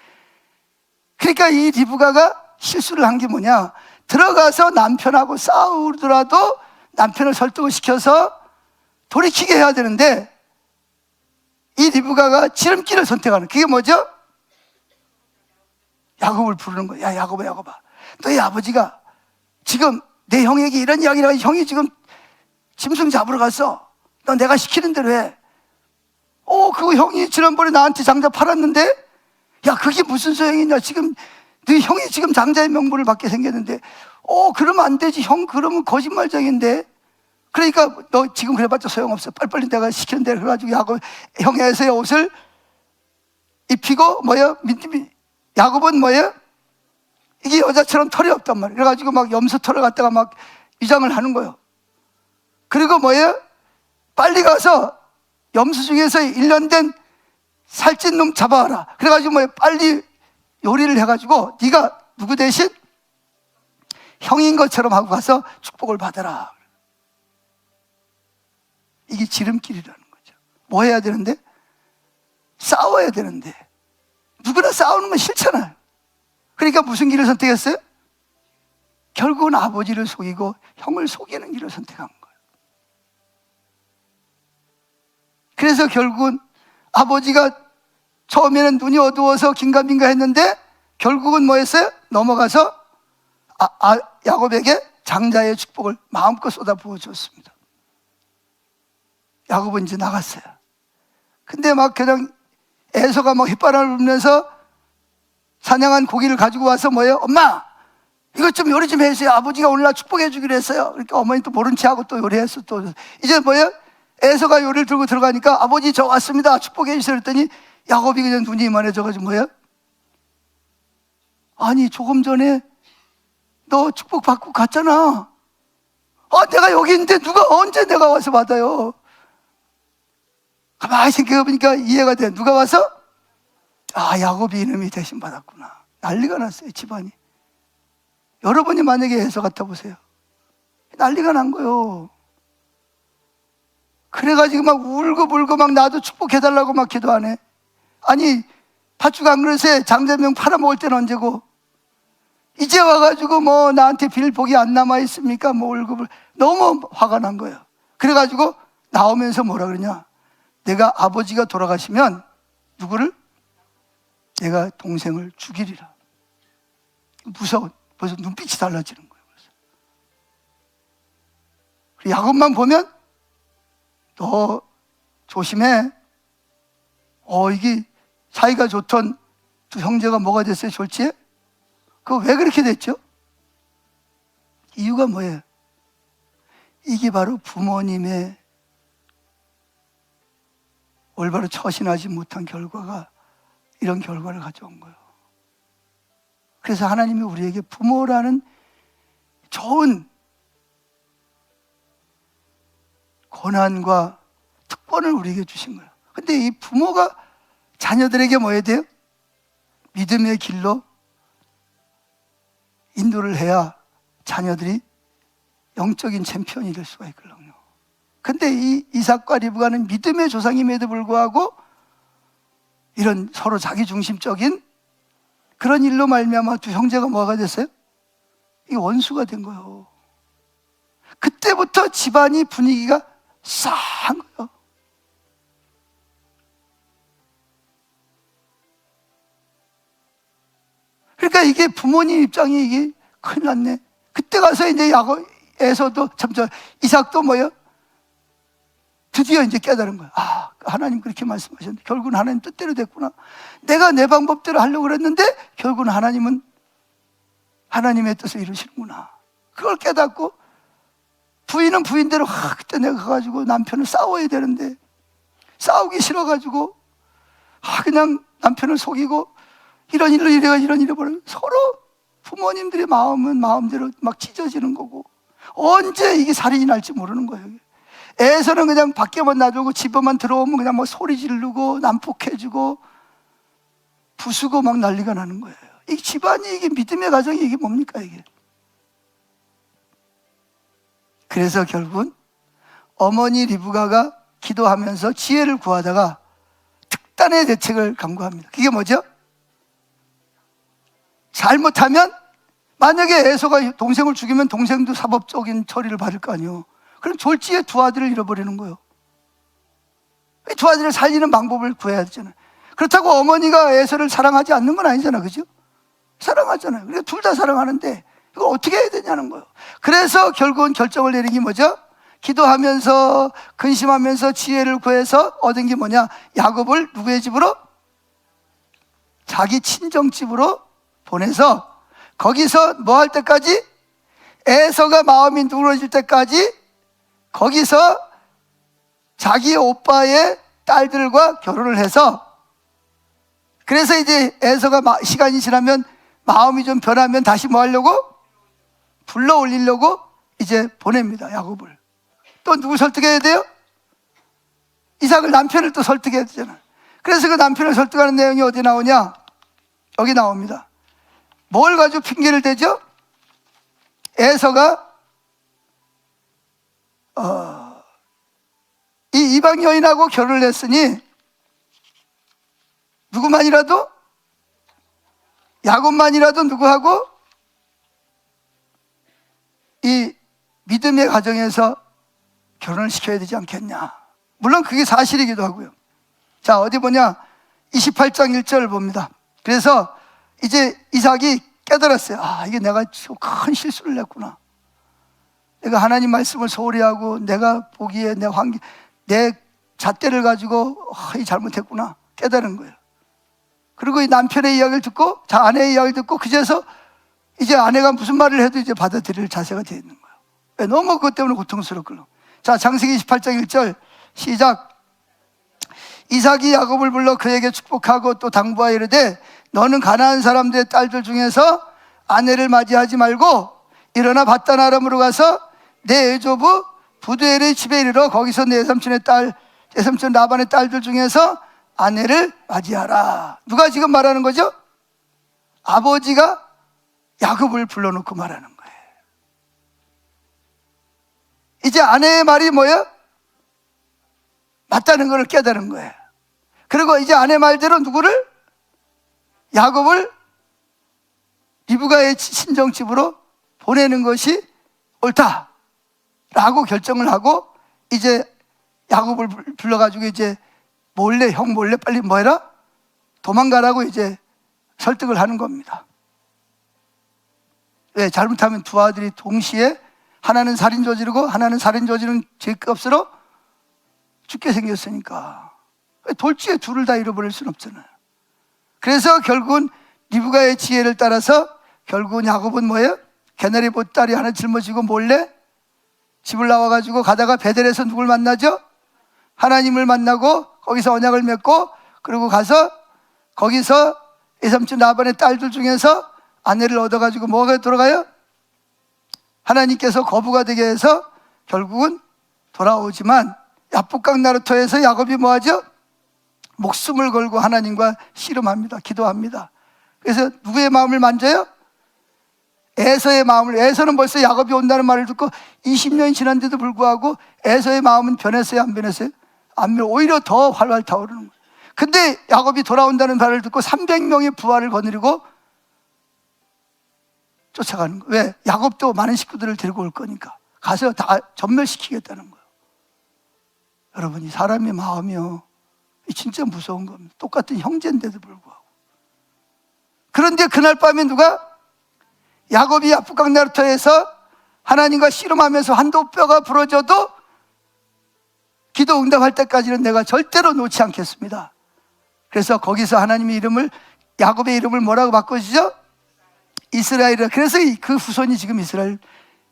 S1: 그러니까 이 리브가가 실수를 한 게 뭐냐? 들어가서 남편하고 싸우더라도 남편을 설득을 시켜서 돌이키게 해야 되는데 이 리브가가 지름길을 선택하는, 그게 뭐죠? 야곱을 부르는 거야. 야, 야곱아, 야곱아, 너희 아버지가 지금 내 형에게 이런 이야기를 하고, 형이 지금 짐승 잡으러 갔어. 너 내가 시키는 대로 해. 그거 형이 지난번에 나한테 장자 팔았는데, 야, 그게 무슨 소용이냐. 지금 네 형이 지금 장자의 명분을 받게 생겼는데, 그러면 안 되지. 형 그러면 거짓말쟁인데. 그러니까 너 지금 그래봤자 소용없어. 빨리빨리 내가 시키는 대로 해가지고 야곱, 형 에서의 옷을 입히고, 야곱은 이게 여자처럼 털이 없단 말이에요. 그래가지고 막 염소 털을 갖다가 막 위장을 하는 거예요. 그리고 빨리 가서 염소 중에서 1년 된 살찐 놈 잡아와라. 그래가지고 빨리 요리를 해가지고 네가 누구 대신 형인 것처럼 하고 가서 축복을 받아라. 이게 지름길이라는 거죠. 뭐 해야 되는데? 싸워야 되는데 누구나 싸우는 건 싫잖아요. 그러니까 무슨 길을 선택했어요? 결국은 아버지를 속이고 형을 속이는 길을 선택한 거예요. 그래서 결국은 아버지가 처음에는 눈이 어두워서 긴가민가 했는데 결국은 뭐 했어요? 넘어가서 야곱에게 장자의 축복을 마음껏 쏟아부어 줬습니다. 야곱은 이제 나갔어요. 근데 막 그냥 에서가 막 휘바람을 불면서 사냥한 고기를 가지고 와서 엄마, 이것 좀 요리 좀 해주세요. 아버지가 오늘 날 축복해 주기로 했어요. 그러니까 어머니 또 모른 체 하고 또 요리했어. 또 이제 에서가 요리를 들고 들어가니까 아버지 저 왔습니다. 축복해 주세요. 그랬더니 야곱이 그냥 눈이 이만해져가지고 아니 조금 전에 너 축복 받고 갔잖아. 내가 여기 있는데 누가 언제 내가 와서 받아요? 가만히 생각해보니까 이해가 돼. 누가 와서? 야곱이 이놈이 대신 받았구나. 난리가 났어요, 집안이. 여러분이 만약에 에서 같아 보세요. 난리가 난 거예요. 그래가지고 막 울고불고 막 나도 축복해달라고 막 기도하네. 아니, 팥죽 한 그릇에 장자명 팔아먹을 때는 언제고, 이제 와가지고 나한테 빌 복이 안 남아있습니까? 울고 너무 화가 난 거예요. 그래가지고 나오면서 뭐라 그러냐. 내가 아버지가 돌아가시면 누구를? 내가 동생을 죽이리라. 무서워. 벌써 눈빛이 달라지는 거예요. 그래서 야곱만 보면 너 조심해. 이게 사이가 좋던 두 형제가 뭐가 됐어요? 졸지에? 그거 왜 그렇게 됐죠? 이유가 뭐예요? 이게 바로 부모님의 올바로 처신하지 못한 결과가 이런 결과를 가져온 거예요. 그래서 하나님이 우리에게 부모라는 좋은 권한과 특권을 우리에게 주신 거예요. 근데 이 부모가 자녀들에게 뭐 해야 돼요? 믿음의 길로 인도를 해야 자녀들이 영적인 챔피언이 될 수가 있거든요. 근데 이 이삭과 리브가는 믿음의 조상임에도 불구하고 이런 서로 자기중심적인 그런 일로 말미암아 두 형제가 뭐가 됐어요? 이게 원수가 된 거예요. 그때부터 집안이 분위기가 싸한 거예요. 그러니까 이게 부모님 입장이 이게 큰일 났네. 그때 가서 이제 야곱에서도 이삭도 드디어 이제 깨달은 거야. 하나님 그렇게 말씀하셨는데 결국은 하나님 뜻대로 됐구나. 내가 내 방법대로 하려고 그랬는데 결국은 하나님은 하나님의 뜻을 이루시는구나. 그걸 깨닫고 부인은 부인대로 그때 내가 가가지고 남편을 싸워야 되는데 싸우기 싫어가지고 그냥 남편을 속이고 이런 일로 이런 일을 벌여. 서로 부모님들의 마음은 마음대로 막 찢어지는 거고 언제 이게 살인이 날지 모르는 거예요. 애에서는 그냥 밖에만 놔두고 집에만 들어오면 그냥 소리 지르고 난폭해지고 부수고 막 난리가 나는 거예요. 이 집안이 이게 믿음의 가정이 이게 뭡니까 이게? 그래서 결국은 어머니 리브가가 기도하면서 지혜를 구하다가 특단의 대책을 강구합니다. 그게 뭐죠? 잘못하면 만약에 에서가 동생을 죽이면 동생도 사법적인 처리를 받을 거 아니에요. 그럼 졸지에 두 아들을 잃어버리는 거예요. 두 아들을 살리는 방법을 구해야 되잖아요. 그렇다고 어머니가 에서를 사랑하지 않는 건 아니잖아, 그죠? 사랑하잖아요. 그러니까 둘 다 사랑하는데 이거 어떻게 해야 되냐는 거예요. 그래서 결국은 결정을 내린 게 뭐죠? 기도하면서 근심하면서 지혜를 구해서 얻은 게 뭐냐? 야곱을 누구의 집으로? 자기 친정집으로 보내서 거기서 뭐 할 때까지? 에서가 마음이 누그러질 때까지 거기서 자기 오빠의 딸들과 결혼을 해서, 그래서 이제 에서가 시간이 지나면 마음이 좀 변하면 다시 뭐 하려고? 불러 올리려고 이제 보냅니다, 야곱을. 또 누구 설득해야 돼요? 이삭을, 남편을 또 설득해야 되잖아요. 그래서 그 남편을 설득하는 내용이 어디 나오냐? 여기 나옵니다. 뭘 가지고 핑계를 대죠? 에서가 이 이방 여인하고 결혼을 했으니 누구만이라도, 야곱만이라도 누구하고 이 믿음의 가정에서 결혼을 시켜야 되지 않겠냐. 물론 그게 사실이기도 하고요. 자, 어디 보냐? 28장 1절을 봅니다. 그래서 이제 이삭이 깨달았어요. 아, 이게 내가 큰 실수를 했구나. 내가 하나님 말씀을 소홀히 하고 내가 보기에 내 잣대를 가지고 잘못했구나 깨달은 거예요. 그리고 이 남편의 이야기를 듣고, 아내의 이야기를 듣고, 그제서 이제 아내가 무슨 말을 해도 이제 받아들일 자세가 되어 있는 거예요. 너무 그것 때문에 고통스럽거든요. 자, 창세기 28장 1절 시작. 이삭이 야곱을 불러 그에게 축복하고 또 당부하여 이르되 너는 가나안 사람들의 딸들 중에서 아내를 맞이하지 말고 일어나 밧단 아람으로 가서 내 애조부 부두엘의 집에 이르러 거기서 내 외삼촌 라반의 딸들 중에서 아내를 맞이하라. 누가 지금 말하는 거죠? 아버지가 야곱을 불러놓고 말하는 거예요. 이제 아내의 말이 뭐예요? 맞다는 것을 깨달은 거예요. 그리고 이제 아내 말대로 누구를? 야곱을 리브가의 친정집으로 보내는 것이 옳다라고 결정을 하고, 이제 야곱을 불러가지고 이제 형 몰래 빨리 뭐 해라? 도망가라고 이제 설득을 하는 겁니다. 왜? 잘못하면 두 아들이 동시에 하나는 살인 저지르고 하나는 살인 저지른 죄값으로 죽게 생겼으니까 돌지에 둘을 다 잃어버릴 수는 없잖아요. 그래서 결국은 리브가의 지혜를 따라서 결국은 야곱은 뭐예요? 개나리 보따리 하나 짊어지고 몰래 집을 나와가지고 가다가 베델에서 누굴 만나죠? 하나님을 만나고 거기서 언약을 맺고, 그리고 가서 거기서 외삼촌 라반의 딸들 중에서 아내를 얻어가지고 뭐가 돌아가요? 하나님께서 거부가 되게 해서 결국은 돌아오지만 야복강 나루터에서 야곱이 뭐하죠? 목숨을 걸고 하나님과 씨름합니다. 기도합니다. 그래서 누구의 마음을 만져요? 에서의 마음을. 에서는 벌써 야곱이 온다는 말을 듣고 20년이 지난데도 불구하고 에서의 마음은 변했어요, 안 변했어요? 안 변. 오히려 더 활활 타오르는 거예요. 근데 야곱이 돌아온다는 말을 듣고 300명의 부하를 거느리고 쫓아가는 거예요. 왜? 야곱도 많은 식구들을 데리고 올 거니까 가서 다 전멸시키겠다는 거예요. 여러분, 이 사람의 마음이요, 진짜 무서운 겁니다. 똑같은 형제인데도 불구하고. 그런데 그날 밤에 누가? 야곱이 야복강 나루터에서 하나님과 씨름하면서 한도 뼈가 부러져도 기도 응답할 때까지는 내가 절대로 놓지 않겠습니다. 그래서 거기서 하나님의 이름을, 야곱의 이름을 뭐라고 바꿔주죠? 이스라엘이라. 그래서 그 후손이 지금 이스라엘,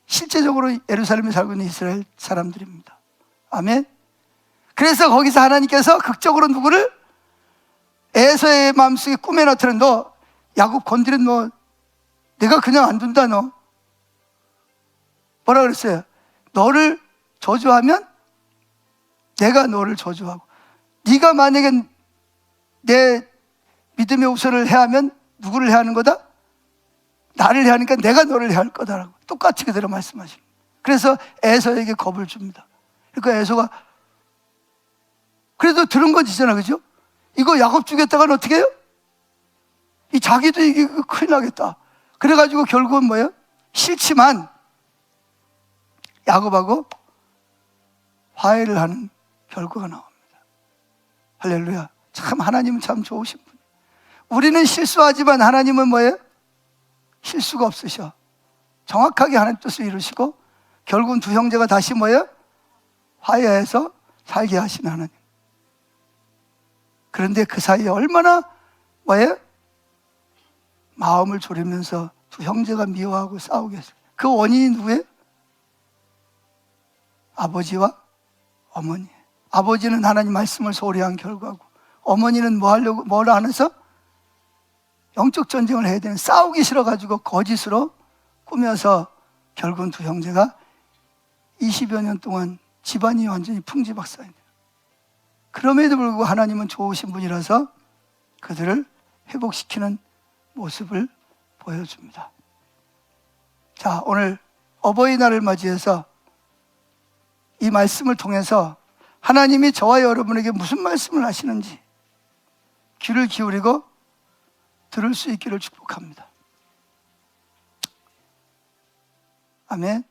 S1: 실제적으로 예루살렘에 살고 있는 이스라엘 사람들입니다. 아멘. 그래서 거기서 하나님께서 극적으로 누구를? 에서의 마음속에 꿈에 나타낸, 너 야곱 건드린 너 내가 그냥 안 둔다. 너 뭐라 그랬어요? 너를 저주하면 내가 너를 저주하고, 네가 만약에 내 믿음의 우선을 해하면 누구를 해하는 거다? 나를 해하니까 내가 너를 해할 거다라고 똑같이 그대로 말씀하시는 거예요. 그래서 에서에게 겁을 줍니다. 그러니까 에서가 그래도 들은 건 있잖아, 그죠? 이거 야곱 죽였다가는 어떻게 해요? 이 자기도 이게 큰일 나겠다. 그래가지고 결국은 뭐예요? 싫지만 야곱하고 화해를 하는 결과가 나옵니다. 할렐루야. 참 하나님은 참 좋으신 분. 우리는 실수하지만 하나님은 뭐예요? 실수가 없으셔. 정확하게 하나님 뜻을 이루시고 결국은 두 형제가 다시 뭐예요? 화해해서 살게 하신 하나님. 그런데 그 사이에 얼마나 뭐예요? 마음을 졸이면서 두 형제가 미워하고 싸우게 했어요. 그 원인이 누구예요? 아버지와 어머니. 아버지는 하나님 말씀을 소홀히 한 결과고, 어머니는 뭐라 하면서 영적 전쟁을 해야 되는, 싸우기 싫어가지고 거짓으로 꾸며서 결국은 두 형제가 20여 년 동안 집안이 완전히 풍지박산이에요. 그럼에도 불구하고 하나님은 좋으신 분이라서 그들을 회복시키는 모습을 보여줍니다. 자, 오늘 어버이날을 맞이해서 이 말씀을 통해서 하나님이 저와 여러분에게 무슨 말씀을 하시는지 귀를 기울이고 들을 수 있기를 축복합니다. 아멘.